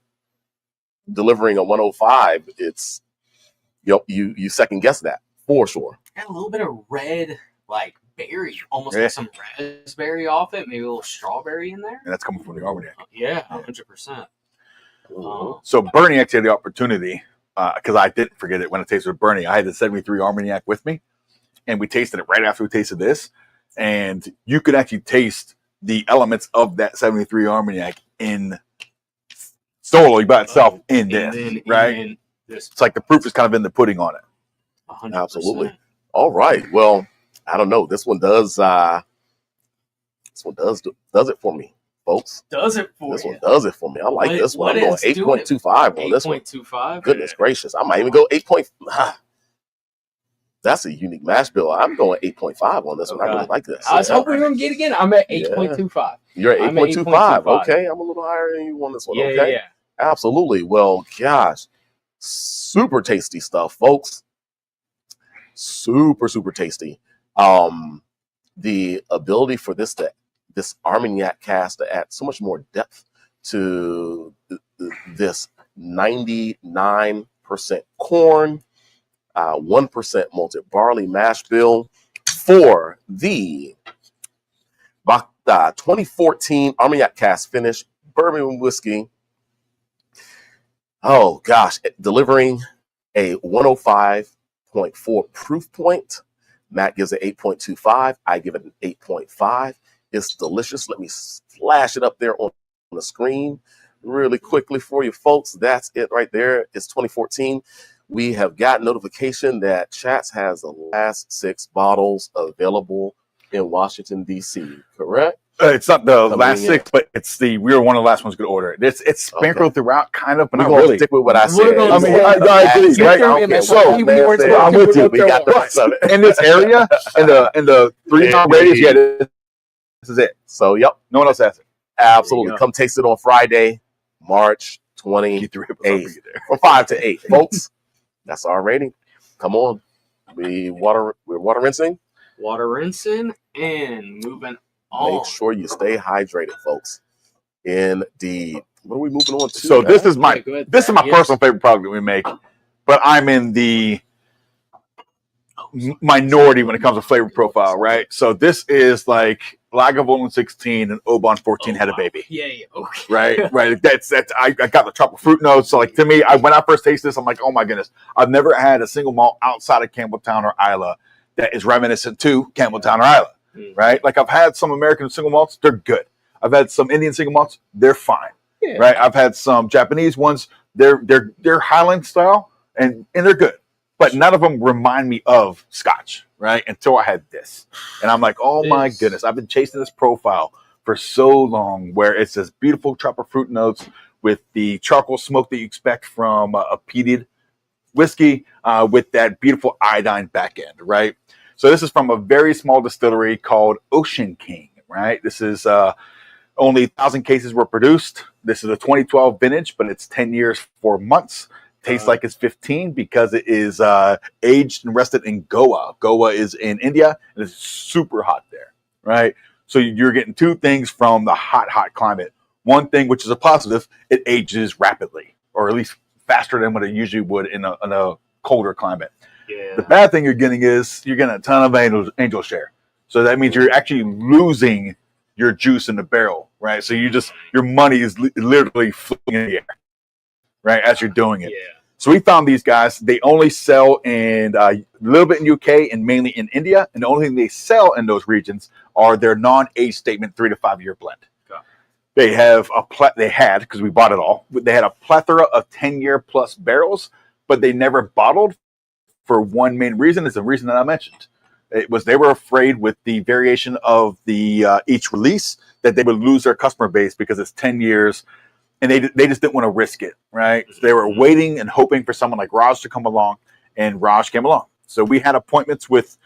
S2: delivering a 105. It's you second guess that for sure.
S1: Got a little bit of red, like berry, almost like some raspberry off it, maybe a little strawberry in there.
S3: And that's coming from the Armagnac.
S1: 100%.
S3: So Bernie actually had the opportunity, because I didn't forget it when I tasted with Bernie. I had the 73 Armagnac with me, and we tasted it right after we tasted this. And you could actually taste the elements of that 73 Armagnac in solely by itself in this, right? It's like the proof is kind of in the pudding on it.
S1: 100%.
S2: Absolutely. All right. Well, I don't know. This one does it for me, folks.
S1: Does it for
S2: This
S1: you?
S2: one does it for me. I like this one. I'm going 8.25 on this one.
S1: 8.25.
S2: Goodness gracious. I might even go 8. That's a unique mash bill. I'm going 8.5 on this one. I really like this.
S1: I was hoping we were going to get it again. I'm at 8.25.
S2: You're at
S1: I'm at
S2: 8.25.
S1: 8.25.
S2: Okay. I'm a little higher than you on this one.
S1: Yeah,
S2: Okay.
S1: yeah.
S2: Absolutely. Well, gosh, super tasty stuff, folks. Super, super tasty. The ability for this Armagnac cask to add so much more depth to this 99% corn, 1% malted barley mash bill for the BHAKTA 2014 Armagnac cask finish bourbon whiskey. Oh gosh, delivering a 105.4 proof point. Matt gives it 8.25. I give it an 8.5. It's delicious. Let me flash it up there on the screen really quickly for you folks. That's it right there. It's 2014. We have got notification that Chats has the last 6 bottles available in Washington, D.C., correct?
S3: It's not the last 6, but we were one of the last ones to order it. It's sprinkled throughout, kind of, but
S2: We're
S3: not
S2: going
S3: really.
S2: to stick with what I said.
S3: I mean, I agree, right?
S2: I'm with you. We got the rest of it.
S3: In this area, in the 3-mile radius, this is it.
S2: So, yep.
S3: No one else has it.
S2: Absolutely. Come taste it on Friday, March 28th, from 5 to 8, folks. That's our rating. Come on. We're water rinsing.
S1: Water rinsing and moving on.
S2: Make sure you stay hydrated, folks. Indeed. What are we moving on to?
S3: So this is my personal favorite product that we make, but I'm in the minority when it comes to flavor profile, right? So this is like Lagavulin 16 and Oban 14 had a baby.
S1: Yeah. Okay.
S3: Right. That's. I got the tropical fruit notes. So like to me, when I first tasted this, I'm like, oh my goodness, I've never had a single malt outside of Campbelltown or Isla that is reminiscent to Campbelltown or Isla. Right? Like I've had some American single malts, they're good. I've had some Indian single malts, they're fine. Yeah. Right? I've had some Japanese ones, they're Highland style and they're good. But none of them remind me of Scotch, right? Until I had this. And I'm like, oh my goodness, I've been chasing this profile for so long where it's this beautiful tropical fruit notes with the charcoal smoke that you expect from a peated whiskey with that beautiful iodine back end, right? So this is from a very small distillery called Ocean King, right? This is only 1,000 cases were produced. This is a 2012 vintage, but it's 10 years, 4 months. Tastes like it's 15 because it is aged and rested in Goa. Goa is in India, and it's super hot there, right? So you're getting 2 things from the hot climate. One thing, which is a positive, it ages rapidly, or at least faster than what it usually would in a colder climate. Yeah. The bad thing you're getting is you're getting a ton of angel share. So that means you're actually losing your juice in the barrel, right? So your money is literally floating in the air, right, as you're doing it. Yeah. So we found these guys. They only sell in a little bit in UK and mainly in India. And the only thing they sell in those regions are their non-age statement 3 to 5 year blend. Okay. They have because we bought it all. They had a plethora of 10-year plus barrels, but they never bottled for one main reason. It's the reason that I mentioned. It was they were afraid with the variation of the each release that they would lose their customer base because it's 10 years. And they just didn't want to risk it, right? So they were waiting and hoping for someone like Raj to come along, and Raj came along. So we had appointments with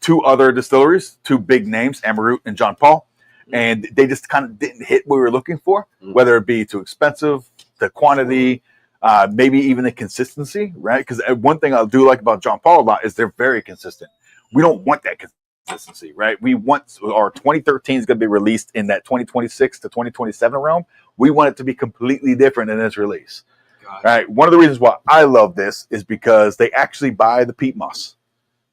S3: 2 other distilleries, 2 big names, Amaroot and John Paul, and they just kind of didn't hit what we were looking for, whether it be too expensive, the quantity, maybe even the consistency, right? Because one thing I do like about John Paul a lot is they're very consistent. We don't want that consistency, right? We want our 2013 is going to be released in that 2026 to 2027 realm. We want it to be completely different in its release. Right? One of the reasons why I love this is because they actually buy the peat moss,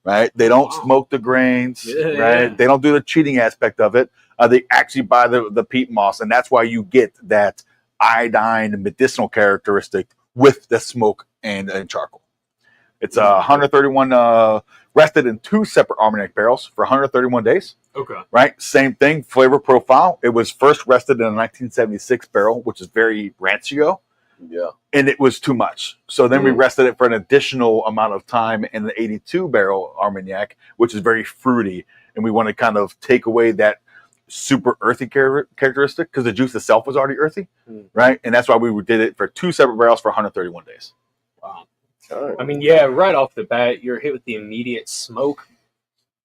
S3: right? They don't smoke the grains, right? Yeah. They don't do the cheating aspect of it. They actually buy the peat moss, and that's why you get that iodine medicinal characteristic with the smoke and charcoal. It's 131 rested in 2 separate Armagnac barrels for 131 days. Okay. Right? Same thing, flavor profile. It was first rested in a 1976 barrel, which is very rancio.
S2: Yeah.
S3: and it was too much. So then we rested it for an additional amount of time in the 82 barrel Armagnac, which is very fruity, and we want to kind of take away that super earthy characteristic because the juice itself was already earthy, right? And that's why we did it for 2 separate barrels for 131 days.
S1: Wow.
S2: All right.
S1: I mean, yeah, right off the bat, you're hit with the immediate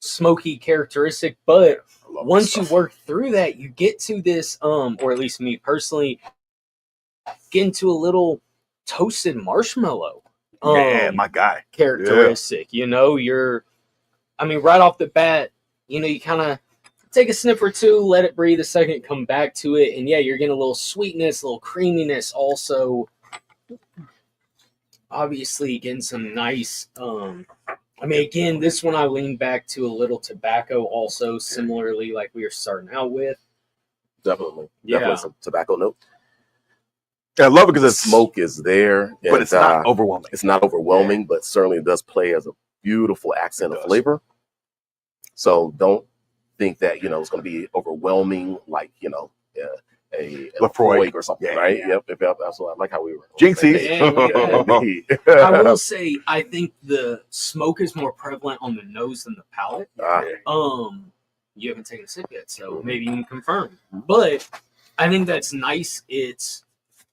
S1: smoky characteristic, but once you work through that, you get to this, or at least me personally, get into a little toasted marshmallow.
S3: Yeah, my guy.
S1: Characteristic. You know, right off the bat, you know, you kind of take a sniff or two, let it breathe a second, come back to it, and yeah, you're getting a little sweetness, a little creaminess also. Obviously, getting some nice, again, this one I lean back to a little tobacco also, similarly like we were starting out with.
S2: Definitely.
S1: Yeah.
S2: Definitely some tobacco note.
S3: I love it because
S2: The
S3: it's
S2: smoke is there,
S3: but it's not overwhelming.
S2: It's not overwhelming, but certainly it does play as a beautiful accent of flavor. So don't think that, you know, it's going to be overwhelming like, you know, a Lafroy or something, right? Yeah. Yep. That's what I like how we were.
S3: Jinxies.
S1: I will say, I think the smoke is more prevalent on the nose than the palate. You haven't taken a sip yet, so maybe you can confirm. But I think that's nice.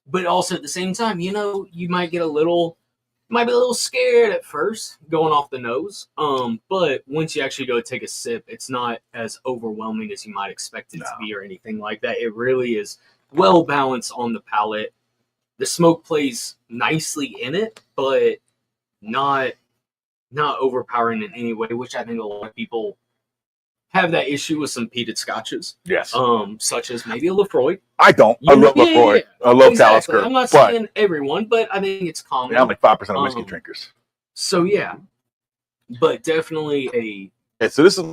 S1: But also at the same time, you know, you might be a little scared at first going off the nose. But once you actually go take a sip, it's not as overwhelming as you might expect it to be or anything like that. It really is well balanced on the palate. The smoke plays nicely in it, but not overpowering in any way, which I think a lot of people have that issue with some peated scotches.
S3: Yes.
S1: Such as maybe a Lafroy.
S3: I don't. I love Lafroy.
S1: Yeah.
S3: I love
S1: Exactly.
S3: Talisker.
S1: I'm not saying everyone, but I think it's common.
S3: I'm like 5% of whiskey drinkers.
S1: So yeah, but definitely
S3: So this is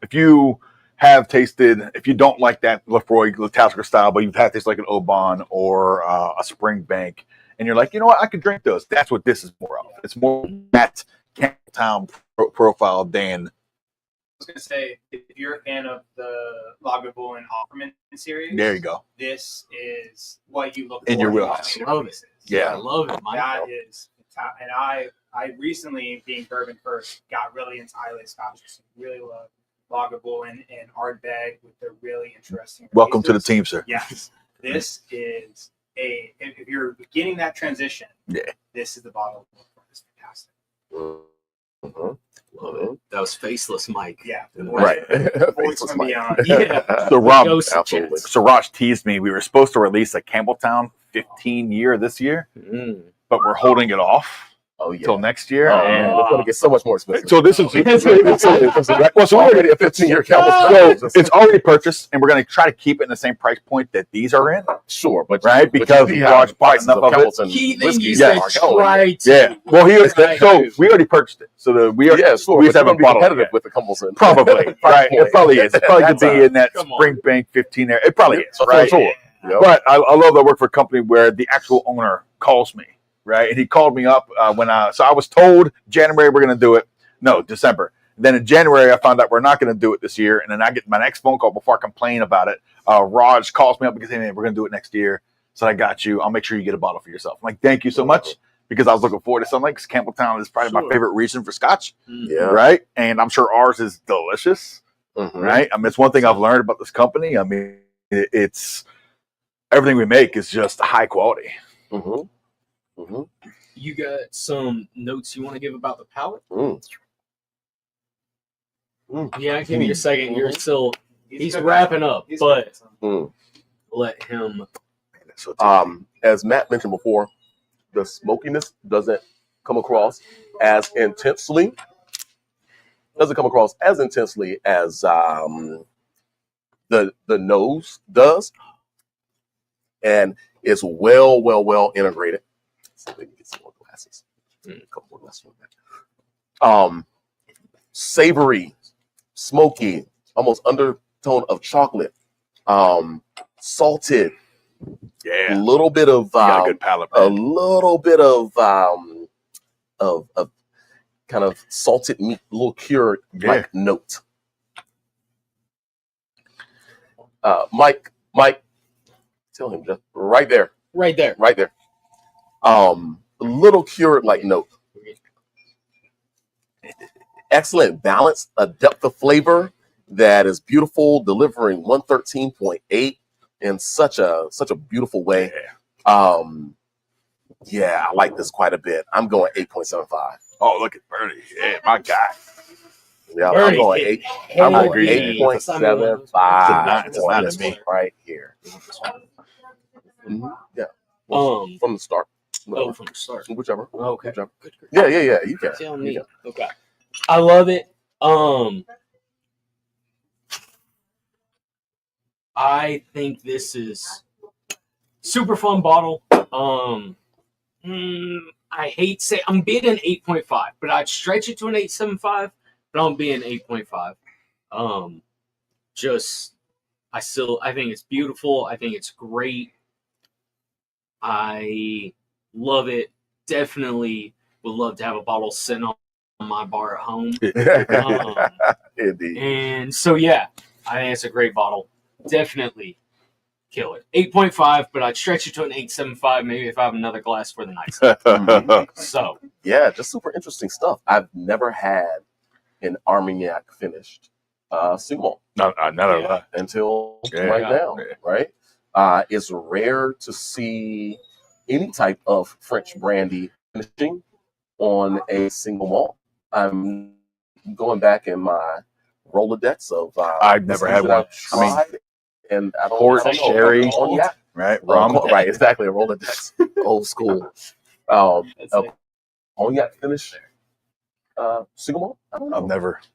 S3: if you have tasted, if you don't like that Lafroy Talisker style, but you've had this like an Oban or a Springbank, and you're like, you know what, I could drink those. That's what this is more of. It's more that Campbelltown profile than.
S4: I was going to say, if you're a fan of the Lagavulin Offerman series,
S3: there you go.
S4: This is what you look
S3: in
S4: for
S3: your wheelhouse.
S1: I love it.
S3: Yeah,
S1: I love it.
S4: That is, and I recently, being bourbon first, got really into Islay Scotches. Really love Lagavulin and Ardbeg with their really interesting.
S3: Welcome to the
S4: releases.
S3: team, sir.
S4: Yes, this is if you're beginning that transition, this is the bottle. It's fantastic.
S2: Mm-hmm.
S1: Love it. That was Faceless Mike.
S4: Yeah.
S2: Right.
S4: Faceless Mike.
S1: Yeah.
S3: So Raj teased me. We were supposed to release a Campbelltown 15 year this year, but we're holding it off till next year.
S2: And it's going to get so much more expensive.
S3: So this is
S2: so already a 15-year Campbelltown.
S3: It's already purchased, and we're going to try to keep it in the same price point that these are in.
S2: Sure, but
S3: right because Raj bought enough of it.
S1: Key thing you said, try to.
S3: Yeah. Well, so we already purchased it. So we just haven't bought it
S2: with the Campbellton.
S3: Probably, right? It probably is. It probably could be in that Springbank 15 there. It probably is, right?
S2: Sure.
S3: But I love that I work for a company where the actual owner calls me, right? And he called me up so I was told January we're going to do it. No, December. Then in January I found out we're not going to do it this year, and then I get my next phone call before I complain about it. Raj calls me up because, hey man, we're going to do it next year. So I got you. I'll make sure you get a bottle for yourself. I'm like, thank you so much, because I was looking forward to something. Because Campbelltown is probably my favorite region for Scotch, right? And I'm sure ours is delicious, right? I mean, it's one thing I've learned about this company. I mean, it's everything we make is just high quality.
S1: You got some notes you want to give about the palate? Yeah, give me a second. You're still he's wrapping up, but let him.
S2: As Matt mentioned before, the smokiness doesn't come across as intensely. Doesn't come across as intensely as the nose does, and it's well integrated. So let me get some more glasses. A couple more glasses. Savory, smoky, almost undertone of chocolate, salted.
S3: Yeah,
S2: a little bit of
S3: got a good palate,
S2: a little bit of kind of salted meat, a little cured like note. Mike, tell him just right there. Little cured like note. Excellent balance, a depth of flavor that is beautiful, delivering 113.8 in such a beautiful way. Yeah, I like this quite a bit. I'm going 8.75.
S3: Oh, look at Bernie. Yeah, my guy.
S2: Yeah,
S1: Bernie
S2: I'm going
S1: hit
S2: 8.
S1: heavy.
S2: I'm going
S3: agree, man.
S2: 8.75
S3: It's a
S2: on
S3: nine
S2: this
S3: to me.
S2: one right here. Yeah.
S1: Um,
S2: From the start.
S1: Oh, from the start.
S2: Whichever.
S1: Okay.
S2: Whichever.
S1: Good.
S2: Yeah. You can.
S1: Tell
S2: You
S1: me.
S2: can.
S1: Okay. I love it. I think this is super fun bottle. I hate say I'm being an 8.5, but I'd stretch it to an 8.75, but I'm being 8.5. Just I think it's beautiful. I think it's great. I love it. Definitely would love to have a bottle sitting on my bar at home.
S2: Indeed.
S1: And so yeah, I think it's a great bottle. Definitely kill it. 8.5, but I'd stretch it to an 8.75 maybe if I have another glass for the night. So
S2: yeah, just super interesting stuff. I've never had an Armagnac finished single malt
S3: None of that.
S2: until
S3: Yeah.
S2: right now,
S3: Yeah.
S2: right? It's rare to see any type of French brandy finishing on a single malt. I'm going back in my Rolodex of
S3: I've never had one.
S2: Tried, and I don't
S3: port,
S2: I don't know.
S3: sherry,
S2: Cognac,
S3: right? Rum.
S2: right? Exactly, a Rolodex, old school. Cognac finish single malt. I don't know.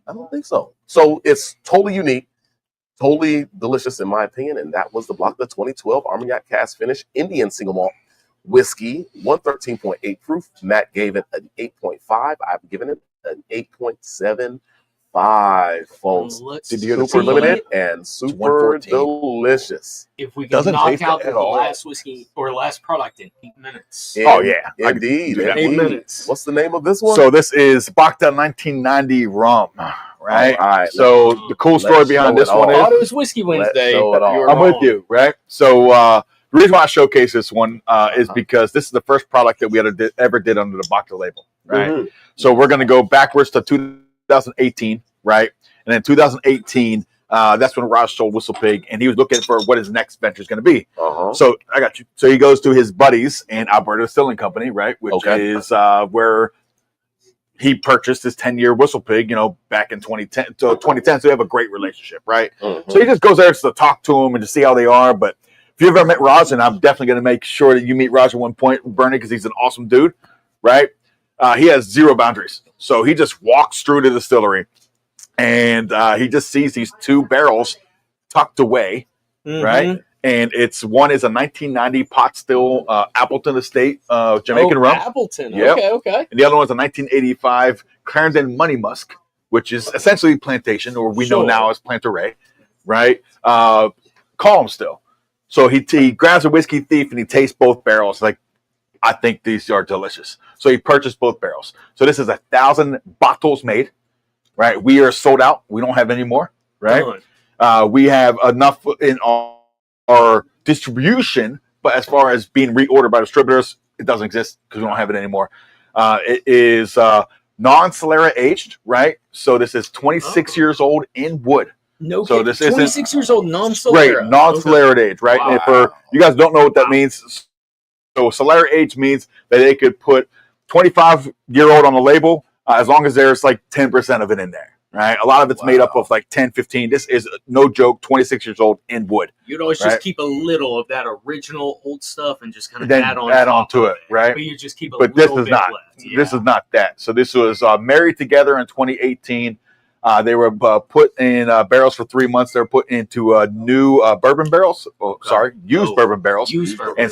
S2: I don't think so. So it's totally unique, totally delicious in my opinion, and that was the BHAKTA 2012 Armagnac Cask Finish Indian Single Malt Whiskey, 113.8 proof. Matt gave it an 8.5. I've given it an 8.75, folks. Super limited and super delicious.
S1: If we can
S3: Doesn't
S1: knock
S3: taste
S1: out
S3: it
S1: the
S3: at all.
S1: last whiskey or last product in 8 minutes.
S3: Oh, yeah.
S2: Indeed.
S3: I can do that.
S1: 8 minutes.
S2: What's the name of this one?
S3: So this is BHAKTA 1990 rum, right?
S2: All right,
S3: so the cool story behind this one
S1: I thought it
S3: is
S1: was Whiskey Wednesday.
S2: show it
S1: But you
S2: all.
S1: were
S3: I'm
S1: wrong.
S3: with you, right? So the reason why I showcase this one is because this is the first product that we ever did under the BHAKTA label, right?
S2: Mhm.
S3: So we're going to go backwards to 2018, right? And then 2018, that's when Raj sold Whistle Pig, and he was looking for what his next venture is going to be. So I got you. So he goes to his buddies in Alberta Distilling Company, right? Which is where he purchased his 10-year Whistle Pig, back in 2010. So we have a great relationship, right?
S2: Mhm.
S3: So he just goes there to talk to them and to see how they are. But if you've ever met Raj, and I'm definitely going to make sure that you meet Raj at one point, Bernie, because he's an awesome dude, right? He has zero boundaries. So he just walks through the distillery, and he just sees these 2 barrels tucked away, right? And one is a 1990 pot still Appleton Estate Jamaican rum.
S1: Appleton.
S3: Yep.
S1: Okay.
S3: And the other one's a 1985 Clarendon Money Musk, which is essentially plantation, or we know now as Plantaray, right? Calm still. So he grabs a whiskey thief and he tastes both barrels. Like, I think these are delicious. So he purchased both barrels. So this is 1,000 bottles made, right? We are sold out. We don't have any more, right? We have enough in our distribution, but as far as being reordered by distributors, it doesn't exist because we don't have it anymore. It is non-Solera aged, right? So this is 26 years old in wood.
S1: So this is 26 years old, non-Solera.
S3: Right, non-Solera age, right? Wow. And for you guys don't know what that means, so Solera age means that they could put 25-year-old on the label as long as there's like 10% of it in there. Right, a lot of it's made up of like 10, 15. This is no joke. 26 years old in wood.
S1: You'd always just keep a little of that original old stuff and just kind of add on
S3: to it, right?
S1: But you just keep a
S3: but
S1: little
S3: this is
S1: bit
S3: not.
S1: left. Yeah.
S3: This is not that. So this was married together in 2018. They were put in barrels for 3 months. They were put into new bourbon barrels. Used bourbon barrels,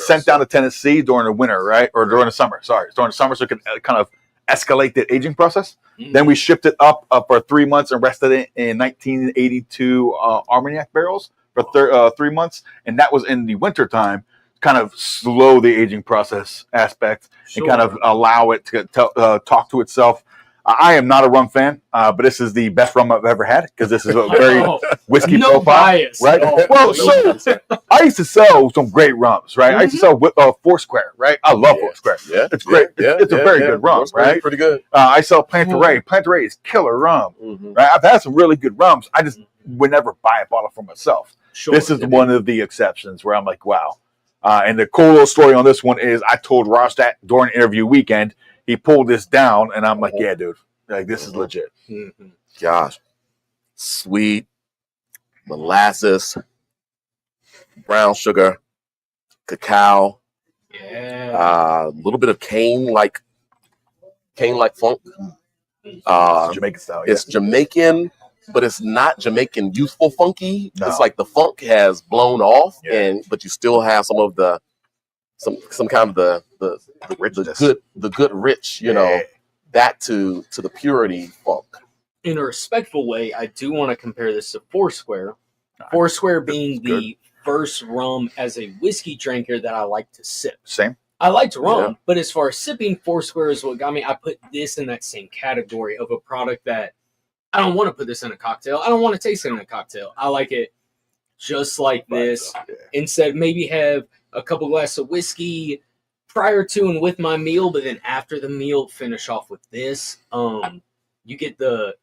S3: sent down to Tennessee during the winter, right, or during the summer. During the summer, so it could kind of escalate the aging process. Then we shipped it up for 3 months and rested it in 1982 Armagnac barrels for 3 months, and that was in the winter time, kind of slow the aging process aspect and kind of allow it to talk to itself. I am not a rum fan, but this is the best rum I've ever had because this is a very whiskey
S1: no
S3: profile,
S1: bias.
S3: right?
S1: No,
S3: Well,
S1: no
S3: so I used to sell some great rums, right? I used to sell Foursquare, right? I love Foursquare.
S2: Yeah,
S3: It's great. It's a very good rum, right?
S2: Pretty good.
S3: I sell Plantaray. Plantaray is killer rum, right? I've had some really good rums. I just would never buy a bottle for myself.
S1: Sure,
S3: This is one of the exceptions where I'm like, wow. And the cool little story on this one is I told Ross that during interview weekend, he pulled this down, and I'm like, yeah, dude, like this is legit.
S2: Gosh, sweet molasses, brown sugar, cacao, a little bit of cane like funk.
S3: Jamaican style.
S2: It's Jamaican, but it's not Jamaican youthful funky.
S3: No.
S2: It's like the funk has blown off, but you still have some of the some kind of the
S3: richness,
S2: the good rich, you know, back to the purity funk.
S1: In a respectful way, I do want to compare this to Foursquare. Foursquare being the first rum as a whiskey drinker that I like to sip.
S3: Same.
S1: I liked rum, but as far as sipping, Foursquare is what got me. I put this in that same category of a product that I don't want to put this in a cocktail. I don't want to taste it in a cocktail. I like it just like this. Instead, maybe have a couple glasses of whiskey prior to and with my meal, but then after the meal, finish off with this. You get the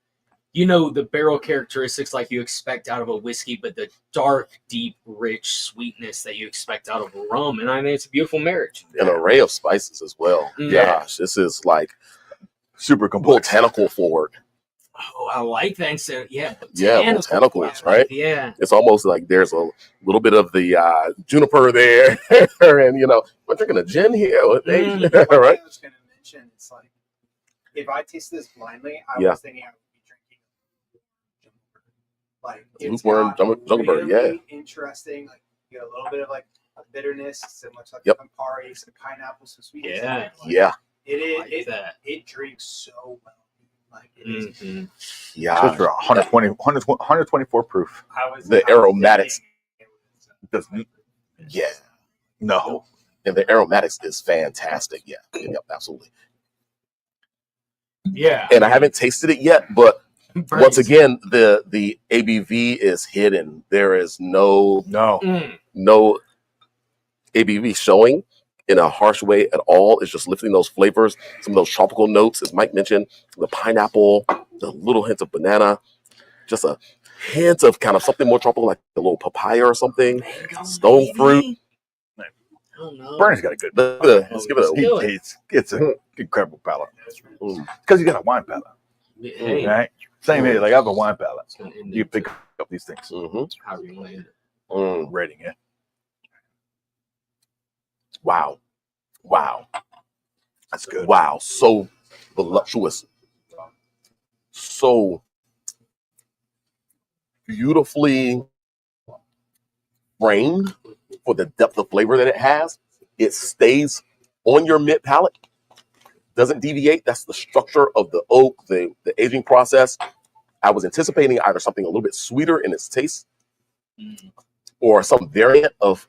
S1: barrel characteristics like you expect out of a whiskey, but the dark, deep, rich sweetness that you expect out of a rum. And I think it's a beautiful marriage.
S2: An array of spices as well. Gosh, this is like
S3: super complex.
S2: Botanical forward.
S1: Oh, I like that. So,
S2: botanicals, right?
S1: Yeah.
S2: It's almost like there's a little bit of the juniper there. And, we're drinking a gin here. Right?
S4: I was going to mention, it's like, if I taste this blindly, I was thinking I would be drinking like it's really interesting. Like you get a little bit of like a bitterness, similar to like Campari, some pineapple, some sweetness. It drinks so well. Like it is.
S2: Yeah.
S3: 124 proof.
S2: The aromatics.
S3: No.
S2: And the aromatics is fantastic. Yeah. Yep, absolutely.
S1: Yeah.
S2: And I haven't tasted it yet, but once again, the ABV is hidden. There is no ABV showing in a harsh way at all. It's just lifting those flavors, some of those tropical notes, as Mike mentioned, the pineapple, the little hint of banana, just a hint of kind of something more tropical, like a little papaya or something, stone fruit.
S3: Bernie's got a good.
S2: Let's give it a.
S3: It's an incredible palate because you got a wine palate, right? Same here. Like I have a wine palate. You pick up these things.
S1: How you land
S3: rating it.
S2: Wow,
S3: that's good.
S2: Wow, so voluptuous, so beautifully framed for the depth of flavor that it has. It stays on your mid palate, doesn't deviate. That's the structure of the oak, the aging process. I was anticipating either something a little bit sweeter in its taste, or some variant of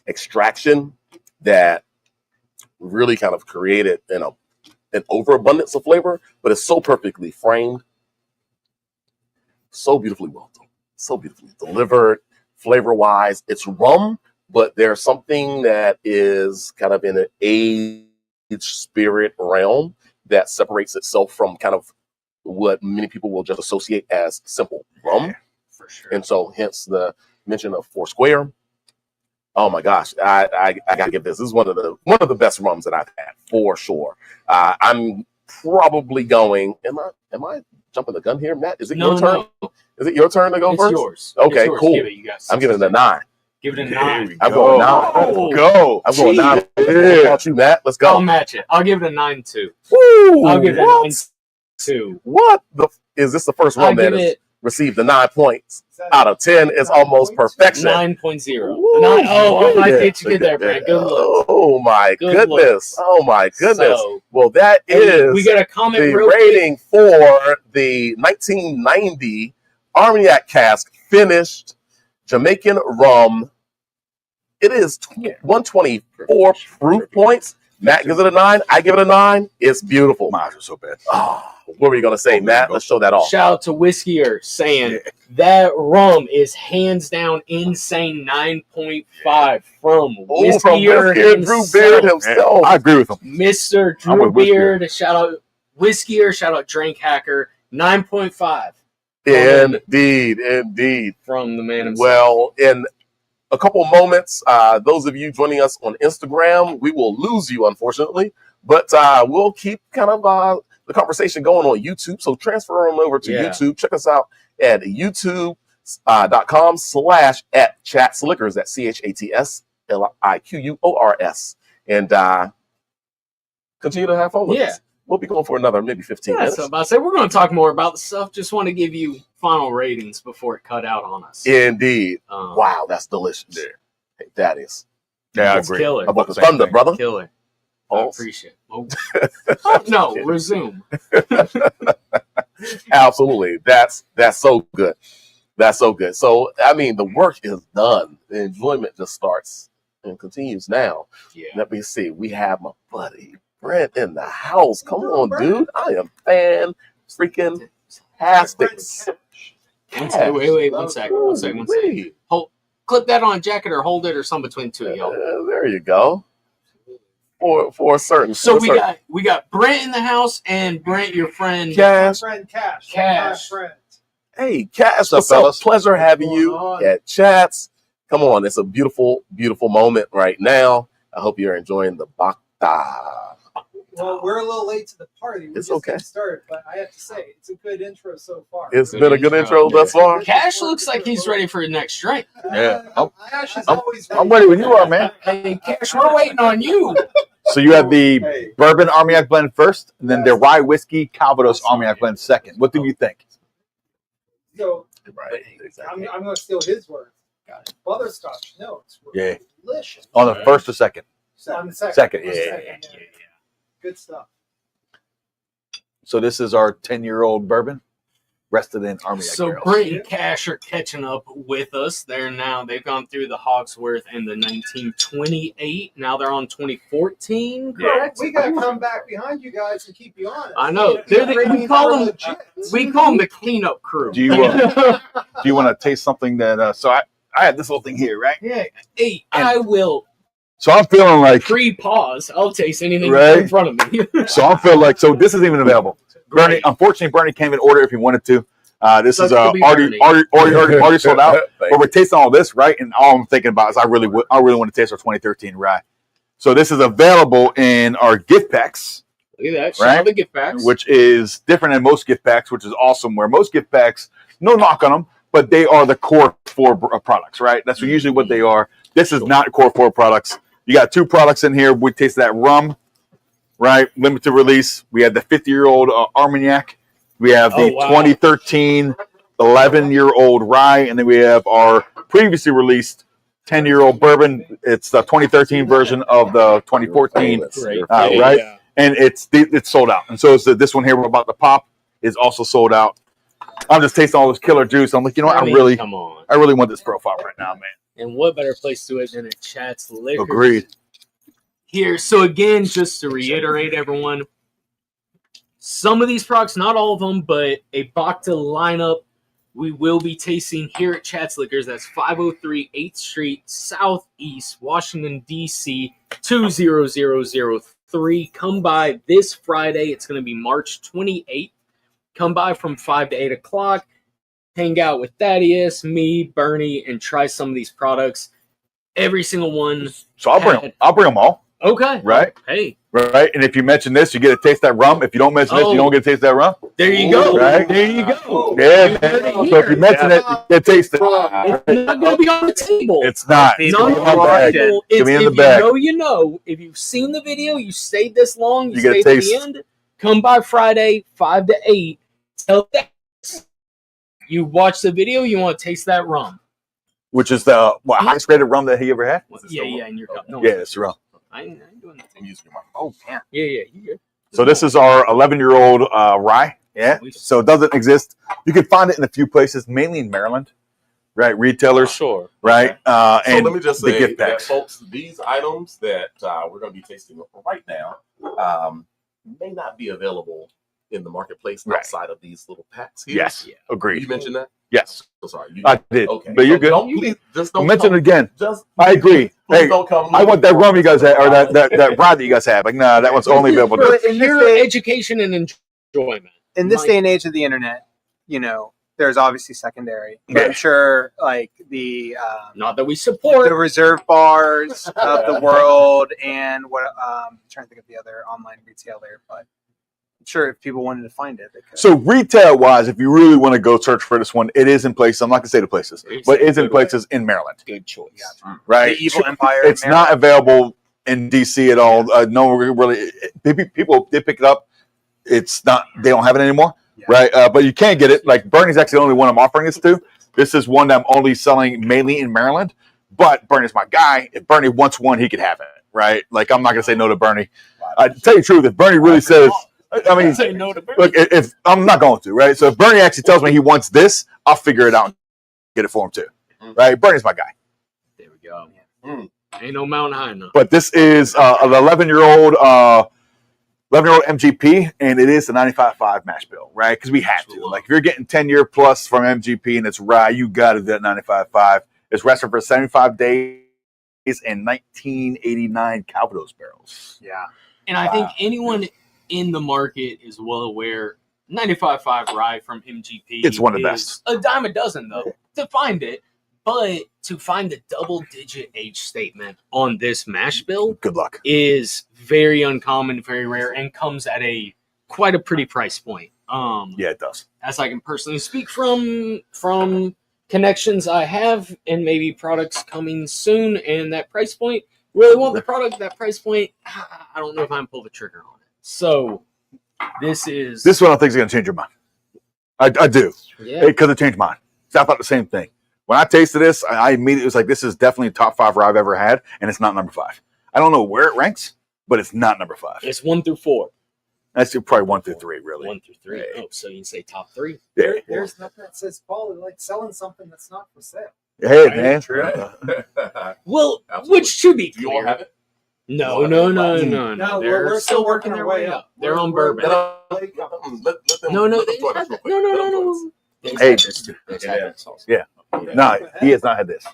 S2: extraction that really kind of created an overabundance of flavor. But it's so perfectly framed, so beautifully well done, so beautifully delivered. Flavor-wise, it's rum, but there's something that is kind of in an aged spirit realm that separates itself from kind of what many people will just associate as simple rum.
S1: For sure.
S2: And so hence the mention of Foursquare. Oh my gosh, I gotta give this. This is one of the best rums that I've had for sure. I'm probably going. Am I jumping the gun here, Matt? Is it your turn?
S1: No.
S2: Is it your turn to go first?
S1: It's yours.
S2: Okay,
S1: it's yours.
S2: cool.
S1: I'm
S2: giving it a 9.
S1: Give it a 9.
S2: I'm going 9.
S3: Let's go.
S2: I'm going 9. What about you, Matt? Let's go.
S1: I'll match it. I'll give it a 9 too.
S2: Woo,
S1: I'll give it a 9 too.
S2: What is this the first rum that has received the 9 points out of 10? It's almost perfection.
S1: 9.0. Oh, I did you get there, Brad. Good look.
S2: Oh my goodness. Oh my goodness.
S1: So,
S2: well, that is
S1: we got a comment
S2: the rating for the 1990 Armagnac cask finished Jamaican rum. It is 124 proof points. Matt gives it a 9. I give it a 9. It's beautiful.
S3: My eyes are so bad.
S2: Oh, what were you going to say, Matt? Let's show that off.
S1: Shout out to Whiskier saying that rum is hands down insane 9.5 from Whiskier
S2: Drew Beard himself.
S3: I agree with him.
S1: Mr. Drew Beard. Shout out Whiskier. Shout out Drink Hacker. 9.5.
S2: Indeed.
S1: From the man himself.
S2: Well, in a couple moments, those of you joining us on Instagram, we will lose you, unfortunately, but we'll keep kind of the conversation going on YouTube. So transfer on over to YouTube. Check us out at youtube.com/@chatslickers. That's CHATSLIQUORS. And continue to have fun with us. We'll be going for another maybe 15 minutes.
S1: So I say we're going to talk more about the stuff. Just want to give you final ratings before it cut out on us.
S2: Indeed. Wow, that's delicious. Yeah. Hey, that is.
S3: Yeah, I
S1: it's
S3: agree.
S1: Killer.
S2: How about the thunder, brother?
S1: Killer. I appreciate it. Oh, no, resume.
S2: Absolutely. That's so good. That's so good. So, I mean, the work is done. The enjoyment just starts and continues now.
S1: Yeah.
S2: Let me see. We have my buddy Brent in the house. Come on, dude. I am freaking tastic.
S1: Wait, 1 second. Clip that on a jacket or hold it or something between the two of y'all.
S2: There you go. For a certain.
S1: So we got Brent in the house and Brent, your friend.
S2: Cash.
S4: My friend Cash.
S1: Friend.
S2: Hey, Cash, what's up? Pleasure having you at Chats. Come on, it's a beautiful, beautiful moment right now. I hope you're enjoying the BHAKTA.
S4: Well, we're a little late to the party.
S2: It's okay.
S4: Started, but I have to say, it's a good intro so far.
S2: It's been a good intro thus far.
S1: Cash looks like he's ready for the next drink.
S3: Yeah.
S4: Cash is always ready.
S3: I'm ready when you are, man.
S1: Hey, Cash, we're waiting on you.
S3: So you have the bourbon Armagnac blend first, and then the rye whiskey Calvados Armagnac blend second. What do you think?
S4: So,
S2: Exactly.
S4: I'm going to steal his words. Butterscotch notes were delicious.
S3: On the first or second?
S4: On the second.
S3: Second,
S4: Yeah. Good stuff.
S3: So this is our 10-year-old bourbon, rested in Armagnac
S1: So
S3: barrels.
S1: Brent and Cash are catching up with us. They've gone through the Hogsworth and the 1928. Now they're on 2014, correct?
S4: We got to come back behind you guys and keep you honest.
S1: I know. We call them the cleanup crew.
S3: Do you want to taste something that? So I had this little thing here, right?
S1: Yeah. Hey, I will.
S3: So I'm feeling like
S1: Pre-pause. I'll taste anything
S3: Right.
S1: in front of me.
S3: So I feel like this isn't even available. Bernie, unfortunately, Bernie can't even order if he wanted to. This is already sold out. But we're tasting all this, right? And all I'm thinking about is I really want to taste our 2013 rye. So this is available in our gift packs.
S1: Look at that.
S3: Right?
S1: Show all the gift packs.
S3: Which is different than most gift packs, which is awesome. Where most gift packs, no knock on them, but they are the core 4 products, right? That's usually what they are. This is not core 4 products. You got 2 products in here. We taste that rum, right? Limited release. We have the 50-year-old Armagnac. We have the 2013 11-year-old rye, and then we have our previously released 10-year-old bourbon. It's the 2013 version of the 2014, right? Yeah. And it's sold out. And so this one here we're about to pop is also sold out. I'm just tasting all this killer juice. I'm like, you know what? I really want this profile right now, man.
S1: And what better place to do it than at Chats Liquors?
S3: Agreed.
S1: Here, so again, just to reiterate, everyone, some of these products, not all of them, but a BHAKTA lineup, we will be tasting here at Chats Liquors. That's 503 8th Street, Southeast, Washington, D.C., 20003. Come by this Friday. It's going to be March 28th. Come by from 5 to 8 o'clock. Hang out with Thaddeus, me, Bernie, and try some of these products. Every single one.
S3: So I'll bring them all.
S1: Okay.
S3: Right.
S1: Hey.
S3: Right. And if you mention this, you get to taste that rum. If you don't mention this, you don't get to taste that rum.
S1: There you go.
S3: Right.
S1: There you go.
S3: Yeah. So if you mention it, you get to taste it.
S1: It's not going to be on the table.
S3: It's not.
S1: It's not on the table.
S3: Give me in the bag.
S1: You know. If you've seen the video, you stayed this long, you
S3: get
S1: stayed to the end. Come by Friday, 5 to 8. Tell that you watch the video, you want to taste that rum.
S3: Which is the highest rated rum that he ever had?
S1: Yeah, in your cup. No,
S3: yeah, it's rum.
S1: I ain't doing that.
S3: I'm using your Oh, damn.
S1: Yeah, you good.
S3: So this is our 11-year-old rye. Yeah. So it doesn't exist. You can find it in a few places, mainly in Maryland. right? Retailers,
S1: Sure.
S3: right?
S2: So
S3: And
S2: let me just
S3: the
S2: say
S3: gift
S2: that,
S3: packs.
S2: folks, these items that we're going to be tasting right now may not be available in the marketplace outside of these little packs here.
S3: Yes, agreed.
S2: You mentioned that?
S3: Yes,
S2: So sorry.
S3: I did.
S2: Okay,
S3: But you're good.
S2: Don't please just don't
S3: mention
S2: come,
S3: it again.
S2: Just
S3: I agree.
S2: Please
S3: Hey,
S2: don't come.
S3: I want that rum you guys have, or
S2: looking for
S3: that rye that you guys have. Like, nah, that one's only available.
S4: But in this
S1: Pure
S4: day,
S1: education and enjoyment.
S4: in this day and age of the internet, you know, there's obviously secondary. But I'm sure, like the
S1: Not that we support
S4: the reserve bars of the world, and what I'm trying to think of the other online retailer, but I'm sure if people wanted to find it, they could.
S3: So retail wise, if you really want to go search for this one, it is in places. I'm not gonna say the places, but it's in places in Maryland.
S1: Good choice.
S3: Right?
S4: The Evil Empire.
S3: It's not available in DC at all. No one really. People did pick it up. It's not. They don't have it anymore.
S4: Yeah.
S3: Right? But you can get it. Like Bernie's actually the only one I'm offering this to. This is one that I'm only selling mainly in Maryland. But Bernie's my guy. If Bernie wants one, he could have it. Right? Like I'm not gonna say no to Bernie. To tell you the truth, if Bernie really says, I mean,
S1: say no to Bernie.
S3: look, if I'm not going to, right? So if Bernie actually tells me he wants this, I'll figure it out and get it for him too. Right? Bernie's my guy.
S1: There we go. Ain't no mountain high enough.
S3: But this is an 11-year-old MGP, and it is the 95.5 mash bill, right? Because we have to. Like, if you're getting 10-year plus from MGP and it's rye, you got to do that 95.5. It's rested for 75 days and 1989 Calvados barrels.
S4: Yeah.
S1: And I think anyone in the market is well aware 95.5 rye from MGP.
S3: It's one of the best.
S1: A dime a dozen, though, to find it. But to find the double-digit age statement on this mash bill,
S3: good luck,
S1: is very uncommon, very rare, and comes at quite a pretty price point.
S3: Yeah, it does.
S1: As I can personally speak from connections I have, and maybe products coming soon, and that price point. Really want the product, that price point. I don't know if I'm pull the trigger on it. So this
S3: one I think is going to change your mind. I do, because it changed mine. So I thought the same thing. When I tasted this, I immediately was like, this is definitely top 5 rye I've ever had, and it's not number 5. I don't know where it ranks, but it's not number 5.
S1: It's 1 through 4.
S3: That's probably 1 through 3, really.
S1: 1 through 3. Oh, so you can say top 3.
S3: Yeah.
S4: There's nothing that says quality like selling something that's not for sale.
S3: Hey, man.
S1: Well,
S2: Absolutely.
S1: which should be
S2: Do you all
S1: clear.
S2: have it?
S1: No.
S4: No,
S1: They're
S4: we're
S1: still working their way up. They're on bourbon.
S2: Let them
S1: No.
S2: enjoy this real quick. Let them enjoy this.
S1: Hey.
S3: Yeah. No, he has not had this.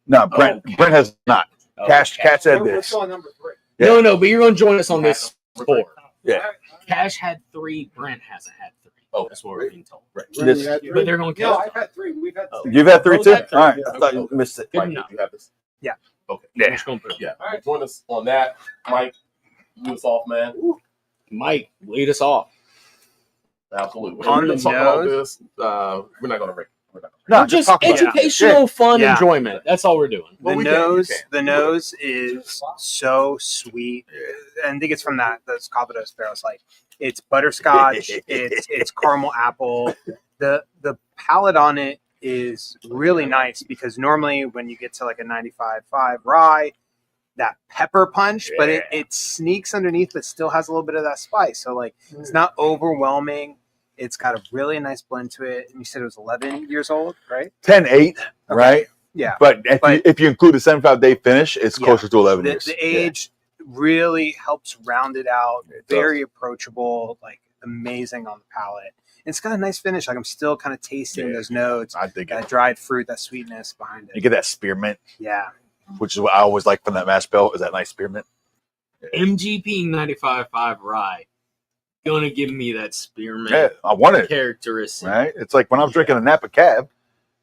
S3: No, Brent has not. Cash had
S4: We're
S3: this.
S4: still on number 3.
S3: Yeah.
S1: No, but you're going to join us on this 4.
S3: Yeah.
S1: Cash had 3. Brent hasn't had 3.
S2: Oh,
S1: that's what we're being told.
S2: Right.
S3: This-
S1: But they're going to
S4: No,
S1: count.
S4: I've had 3. We've had 6.
S3: You've had 3 too?
S1: Oh, that's
S3: All right.
S4: right.
S3: I thought you missed it.
S1: Good
S2: Mike,
S1: enough.
S2: you have this?
S4: Yeah.
S2: Okay.
S1: I'm just going to put it.
S2: Yeah. All right. Join us on that. Mike, lead us off, man.
S1: Mike, lead us off.
S2: Absolutely.
S4: On
S2: We're
S4: the
S2: gonna talk about
S4: nose.
S2: this. We're not going to rate.
S3: No,
S1: Just
S3: talk about it.
S1: educational, fun
S4: Yeah.
S1: enjoyment. That's all we're doing.
S2: Well,
S4: The
S2: we can, you
S4: nose,
S2: can.
S4: the nose is so sweet, and I think it's from those Calvados barrels. Like it's butterscotch, it's caramel apple. The palate on it is really nice because normally when you get to like a 95.5 rye, that pepper punch, but it sneaks underneath, but still has a little bit of that spice. So like it's not overwhelming. It's got a really nice blend to it. And you said it was 11 years old, right?
S3: 10-8, right?
S4: Yeah.
S3: But if you include the 75-day finish, it's closer to 11 years.
S4: The age really helps round it out.
S3: It
S4: Very approachable, like amazing on the palate. And it's got a nice finish. Like I'm still kind of tasting those notes.
S3: I think
S4: That dried fruit, that sweetness behind
S3: you
S4: it.
S3: get that spearmint,
S4: Yeah.
S3: which is what I always like from that mash bill, is that nice spearmint.
S1: MGP 95.5 rye. Gonna give me that spearmint
S3: Yeah, I want it.
S1: characteristic.
S3: Right? It's like when I was drinking a Napa Cab,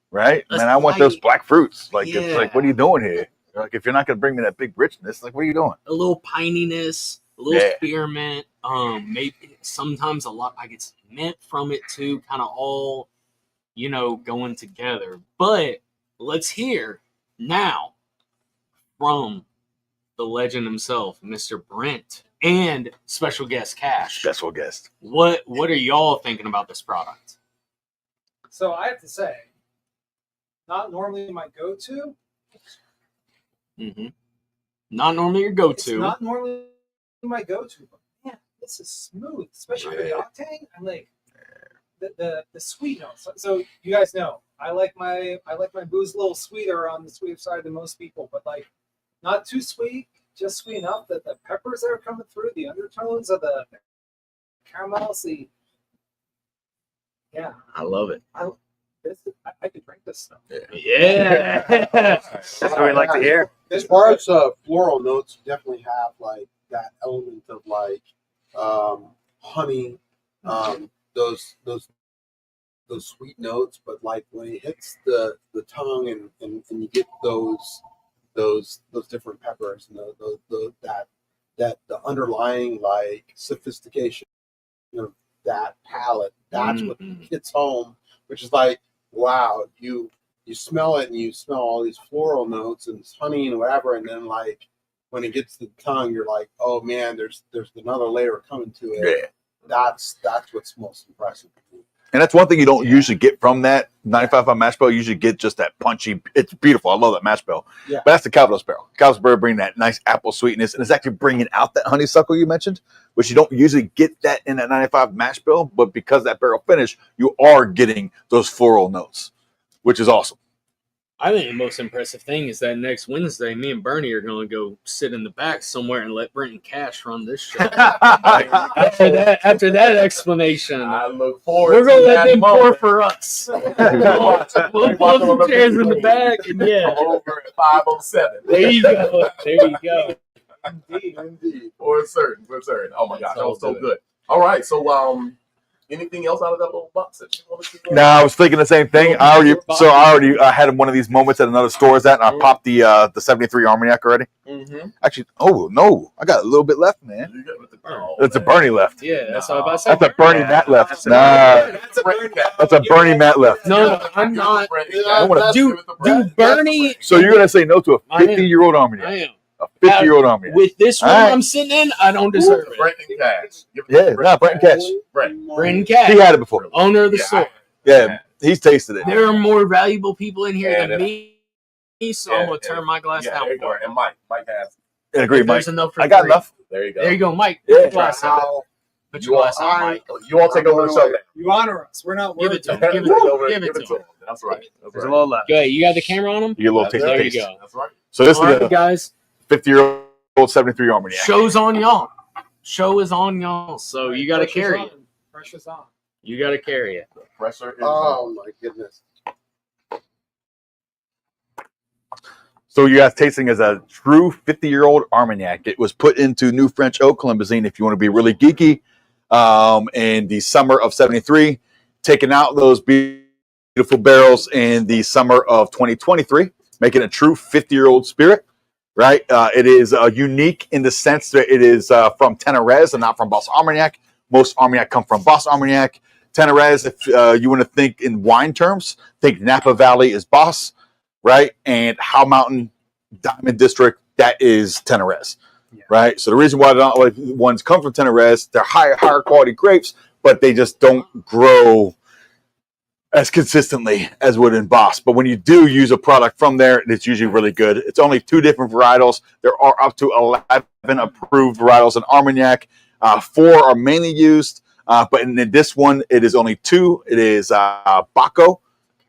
S3: right?
S1: That's
S3: Man, I want those
S1: light.
S3: black fruits. Like, it's
S1: Yeah.
S3: like, what are you doing here? Like, if you're not going to bring me that big richness, like, what are you doing?
S1: A little pininess, a little
S3: Yeah.
S1: spearmint. Maybe sometimes a lot. I get mint from it too. Kind of all, going together. But let's hear now from the legend himself, Mr. Brent, and special guest Cash.
S3: Special guest.
S1: What are y'all thinking about this product?
S5: So I have to say, not normally my go-to.
S1: Mm-hmm. Not normally your
S5: It's
S1: go-to.
S5: not normally my go-to, but man, this is smooth, especially for the octane. I'm like, the sweet notes. So you guys know I like my booze a little sweeter on the sweet side than most people, but like not too sweet, just sweet enough that the peppers that are coming through, the undertones of the caramels,
S1: I love it.
S5: I could drink this stuff.
S1: Yeah.
S6: That's what we like to hear.
S7: As far as floral notes, you definitely have like that element of like honey, those sweet notes. But like when it hits the tongue and you get those different peppers and the underlying like sophistication of that palate, that's what hits home, which is like, wow, you smell it and you smell all these floral notes and honey and whatever, and then like when it gets to the tongue, you're like, oh man, there's another layer coming to it.
S3: Yeah.
S7: That's what's most impressive.
S3: And that's one thing you don't usually get from that 95 mash bill. You usually get just that punchy. It's beautiful. I love that mash bill.
S7: Yeah.
S3: But that's the Calvados barrel. Calvados barrel bringing that nice apple sweetness, and it's actually bringing out that honeysuckle you mentioned, which you don't usually get that in that 95 mash bill. But because that barrel finish, you are getting those floral notes, which is awesome.
S1: I think the most impressive thing is that next Wednesday, me and Bernie are going to go sit in the back somewhere and let Brent and Cash run this show. after that explanation,
S2: I look forward.
S1: we're going to let
S2: that
S1: them pour
S2: moment.
S1: for us. We'll pull some chairs in the back, and
S2: Come over at 5:07.
S1: there you go. There you go.
S7: Indeed.
S2: For certain. Oh my gosh, that was so good. All right, so anything else out of that little box that you want to see?
S3: No, I was thinking the same thing. I already had one of these moments at another store. And I popped the 73 Armagnac already.
S2: Mm-hmm.
S3: Actually, oh no, I got a little bit left, man. It's a Bernie left.
S1: Yeah, that's what I was about to say.
S3: That's a Bernie Matt left. Nah, that's a Bernie Matt left.
S1: No, I'm not. Dude, Bernie.
S3: So you're gonna say no to a
S1: I am.
S3: 50-year-old Armagnac?
S1: I am.
S3: A 50-year-old Armagnac.
S1: With this room
S3: All right.
S1: I'm sitting in, I don't deserve it.
S2: Brent and Cash.
S3: Brent and Cash.
S1: Brent Cash,
S3: He had it before.
S1: owner of the store.
S3: Yeah, he's tasted it.
S1: There are more valuable people in here
S2: Yeah,
S1: than me, so I'm going to turn my glass
S2: Yeah,
S1: down
S2: there you go.
S1: for it.
S2: And Mike has.
S3: I agree, Mike.
S1: There's enough for
S3: I got
S1: three.
S3: enough.
S2: There you go.
S1: There you go, Mike.
S3: Yeah.
S1: Put your glass out. Put your glass out, Mike.
S2: You all take over the show now.
S5: You honor us. We're not
S1: Give
S5: worried.
S1: it to him. Give it to him.
S2: That's right.
S6: There's a little left.
S1: Go ahead. You got the camera on him?
S3: You get a little taste.
S1: There you go.
S2: That's right.
S3: So this
S1: All
S3: is
S1: right,
S3: the
S1: guys.
S3: 50-year-old 73 Armagnac.
S1: Show's on y'all. Show is on y'all, so you got to
S5: Pressure's
S1: carry
S5: on.
S1: it.
S5: Pressure's on.
S1: You got to carry it.
S2: The pressure is
S7: Oh my goodness.
S3: So you guys tasting as a true 50-year-old Armagnac. It was put into New French Oak Limousine, if you want to be really geeky, in the summer of 73, taking out those beautiful barrels in the summer of 2023, making a true 50-year-old spirit, right? It is unique in the sense that it is from Tenerez and not from Boss Armagnac. Most Armagnac come from Boss Armagnac. Tenerez, if you want to think in wine terms, think Napa Valley is Boss, right? And Howe Mountain Diamond District, that is Tenerez, right? So the reason why ones come from Tenerez, they're higher quality grapes, but they just don't grow as consistently as would in Boss. But when you do use a product from there, it's usually really good. It's only 2 different varietals. There are up to 11 approved varietals in Armagnac. 4 are mainly used, but in this one, it is only 2. It is Baco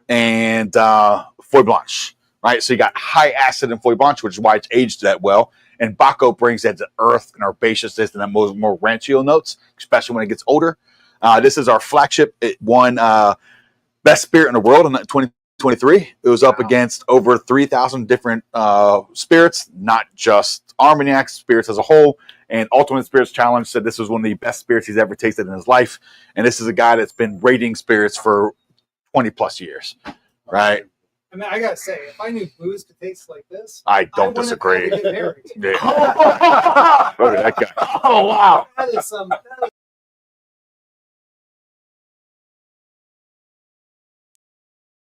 S3: and Foy Blanche, right? So you got high acid in Foy Blanche, which is why it's aged that well. And Baco brings that earth and herbaceousness and that more rancio notes, especially when it gets older. This is our flagship. It won Best Spirit in the World in 2023. It was up against over 3,000 different spirits, not just Armagnac, spirits as a whole. And Ultimate Spirits Challenge said this was one of the best spirits he's ever tasted in his life. And this is a guy that's been rating spirits for 20 plus years, right?
S5: I mean, I gotta say, if I knew booze could taste like this,
S3: I don't
S5: wouldn't
S3: disagree.
S5: have to get married.
S3: Yeah. Look at that guy.
S1: Oh, wow.
S5: That is some.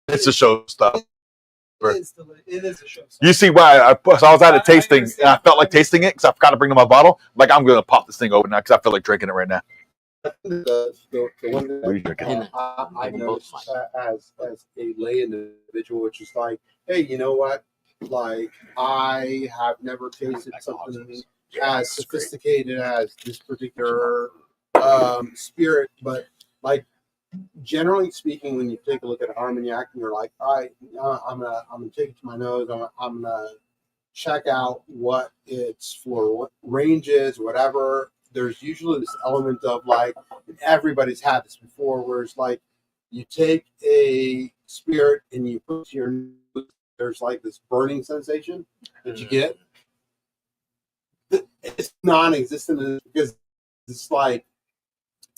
S3: It's a show stuff.
S5: It is a show.
S3: You see why I was at a tasting and
S5: understand.
S3: I felt like tasting it because I forgot to bring to my bottle. Like, I'm going to pop this thing open now because I feel like drinking it right now.
S7: The one
S3: What are you drinking?
S7: that I noticed as a lay individual, which is like, hey, you know what? Like, I have never tasted something as sophisticated as this particular spirit, but like generally speaking, when you take a look at Armagnac and you're like, all right, I'm gonna take it to my nose. I'm gonna check out what its for what range is, whatever. There's usually this element of like, everybody's had this before, where it's like you take a spirit and you put it to your nose. There's like this burning sensation that you get. It's non-existent because it's like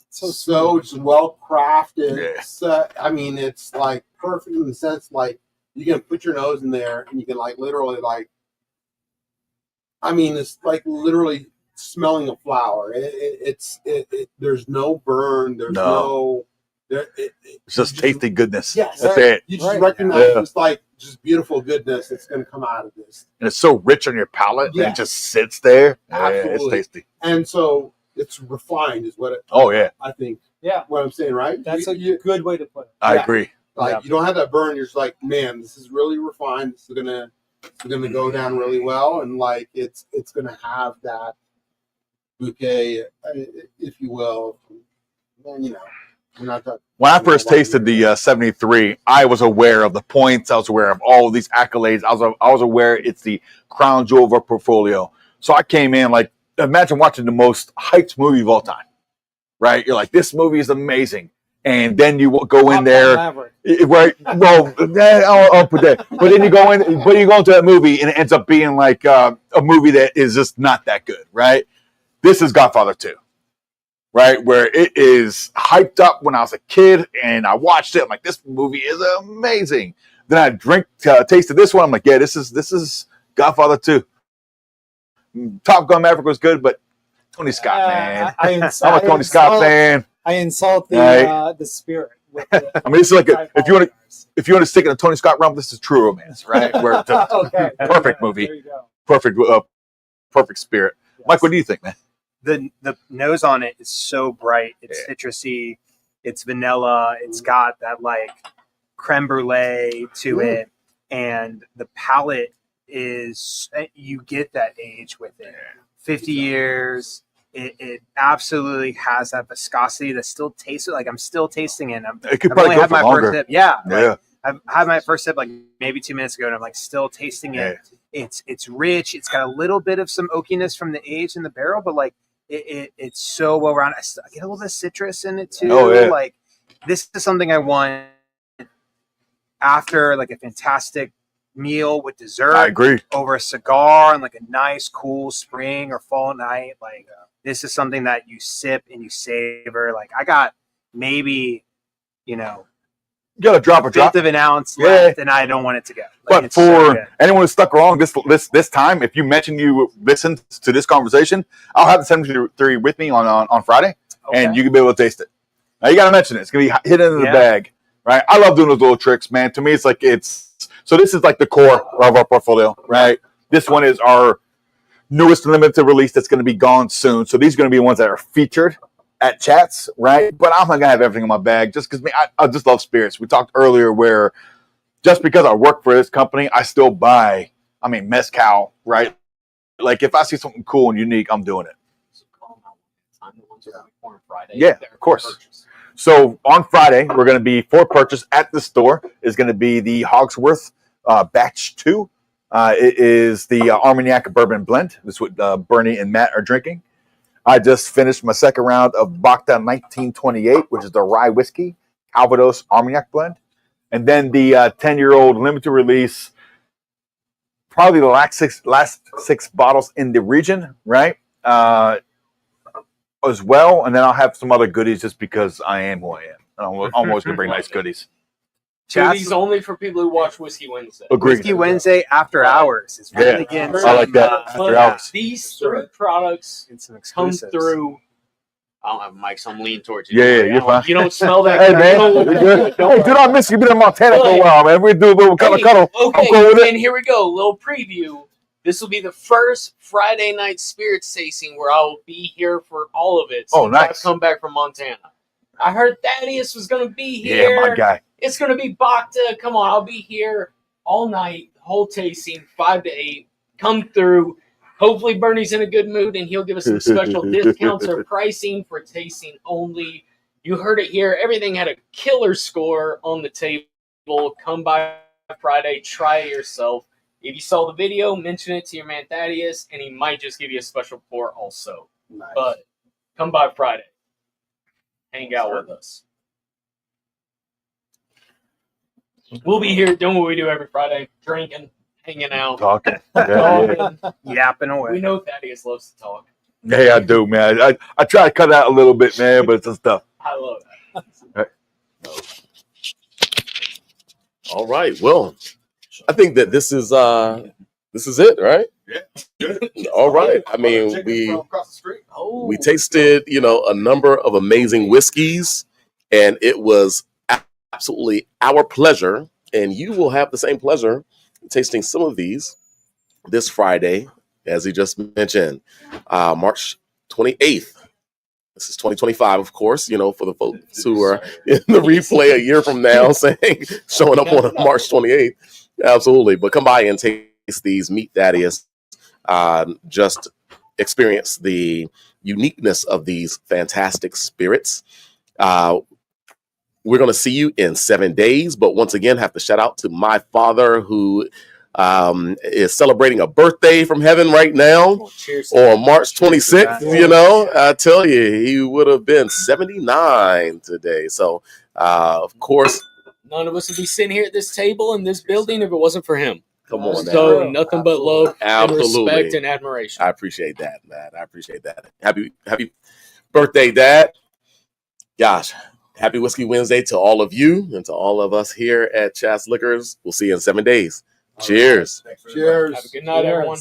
S7: so it's well crafted.
S3: Yeah.
S7: I mean, it's like perfect in the sense like you can put your nose in there and you can like literally like. I mean, it's like literally smelling a flower. There's no burn. There's no.
S3: It's just tasty goodness.
S7: Yes,
S3: that's it.
S7: You just recognize it's like just beautiful goodness that's going to come out of this.
S3: And it's so rich on your palate, and it just sits there.
S7: Absolutely,
S3: yeah, it's tasty.
S7: And so it's refined, is what it.
S3: Oh yeah,
S7: I think.
S5: Yeah,
S7: what I'm saying, right?
S5: That's a good way to put it.
S3: I agree.
S7: Like you don't have that burn. You're just like, man, this is really refined. This is gonna go down really well, and like it's gonna have that bouquet, if you will. And, you know.
S3: When I first tasted the 73, I was aware of the points. I was aware of all of these accolades. I was aware it's the crown jewel of our portfolio. So I came in like, imagine watching the most hyped movie of all time, right? You're like, this movie is amazing. And then you go in there, right? Well, I'll put that. But then you go into that movie and it ends up being like a movie that is just not that good, right? This is Godfather 2. Right, where it is hyped up when I was a kid and I watched it. I'm like, this movie is amazing. Then I tasted this one. I'm like, yeah, this is Godfather 2. Top Gun Maverick was good, but Tony Scott, man. I'm a Tony Scott fan.
S5: I insult the spirit. With the,
S3: I mean, it's like if you want to stick in a Tony Scott realm, this is True Romance, right? Where perfect movie,
S5: there you go.
S3: perfect spirit. Yes. Mike, what do you think, man?
S6: The nose on it is so bright. It's citrusy. It's vanilla. It's got that like creme brulee to it, and the palate is you get that age with it. 50 years. It absolutely has that viscosity that still tastes like I'm still tasting it.
S3: It could probably go for longer.
S6: First sip. Yeah. Like, I've had my first sip like maybe 2 minutes ago, and I'm like still tasting it. It's rich. It's got a little bit of some oakiness from the age in the barrel, but like it's so well rounded. I get a little bit of citrus in it too.
S3: Oh, yeah.
S6: Like this is something I want after like a fantastic meal with dessert.
S3: I agree.
S6: Over a cigar on like a nice cool spring or fall night. Like this is something that you sip and you savor. Like I got maybe, you
S3: got to drop a
S6: fifth of an ounce left, and I don't want it to go.
S3: Like, but for anyone who stuck around this time, if you mentioned you listened to this conversation, I'll have the 73 with me on Friday, and you can be able to taste it. Now you got to mention it. It's gonna be hidden in the bag, right? I love doing those little tricks, man. To me, it's like so this is like the core of our portfolio, right? This one is our newest limited release that's going to be gone soon. So these are going to be ones that are featured at chats, right? But I'm not gonna have everything in my bag just because I just love spirits. We talked earlier where just because I work for this company, I still buy, mezcal, right? Like if I see something cool and unique, I'm doing it. Yeah, of course. So on Friday, we're going to be for purchase at the store is going to be the Hogsworth Batch 2. It is the Armagnac Bourbon Blend. This is what Bernie and Matt are drinking. I just finished my second round of BHAKTA 1928, which is the rye whiskey, Calvados Armagnac blend. And then the 10-year-old limited release, probably the last six bottles in the region, right? As well. And then I'll have some other goodies just because I am who I am. And I'm always going to bring nice goodies.
S1: Goodies only for people who watch Whiskey Wednesday.
S3: Agreed.
S6: Whiskey Wednesday after hours is really getting
S3: I like that. After hours.
S1: These three products come through. I don't have mics, so I'm leaning towards you.
S3: Yeah, you're fine.
S1: You don't smell that.
S3: Hey, man. Hey, do not miss. You've been in Montana for a while, man. We do a little cuddle.
S1: Okay, and here we go. A little preview. This will be the first Friday night spirits tasting where I will be here for all of it.
S3: Oh, nice.
S1: I come back from Montana. I heard Thaddeus was going to be here.
S3: Yeah, my guy.
S1: It's going to be BHAKTA. Come on, I'll be here all night, whole tasting, 5 to 8. Come through. Hopefully Bernie's in a good mood, and he'll give us some special discounts or pricing for tasting only. You heard it here. Everything had a killer score on the table. Come by Friday, try it yourself. If you saw the video, mention it to your man Thaddeus, and he might just give you a special pour also.
S7: Nice.
S1: But come by Friday. Hang out with us. We'll be here doing what we do every Friday, drinking, hanging out,
S3: Talking.
S1: talking.
S6: Yapping away.
S1: We know Thaddeus loves to talk.
S3: Yeah, I do, man. I try to cut out a little bit, man, but it's just stuff.
S1: I love that.
S2: All right. Well, I think that this is it, right?
S3: Yeah.
S2: All right. I mean, we tasted, a number of amazing whiskeys, and it was absolutely our pleasure. And you will have the same pleasure tasting some of these this Friday, as he just mentioned, March 28th. This is 2025, of course, for the folks who are in the replay a year from now showing up on March 28th. Absolutely. But come by and taste these. Meet Thaddeus. Just experience the uniqueness of these fantastic spirits. We're going to see you in 7 days. But once again, have to shout out to my father, who is celebrating a birthday from heaven right now on March 26th. I tell you, he would have been 79 today. So, of course,
S1: none of us would be sitting here at this table in this building if it wasn't for him.
S2: Come on,
S1: so nothing but love and respect and admiration.
S2: I appreciate that, man. I appreciate that. Happy birthday, Dad. Gosh, happy Whiskey Wednesday to all of you and to all of us here at Chas Liquors. We'll see you in 7 days. Cheers.
S7: Right. Cheers.
S1: Have a good night, everyone.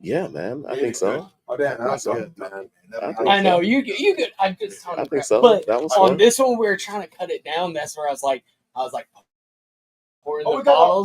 S2: Yeah, man. I think so.
S7: Oh, damn, that's good, man.
S1: I know you good. I'm just talking.
S2: I think so.
S1: But
S2: that was
S1: on
S2: fun.
S1: this one, we were trying to cut it down. That's where I was like, pouring the bottles.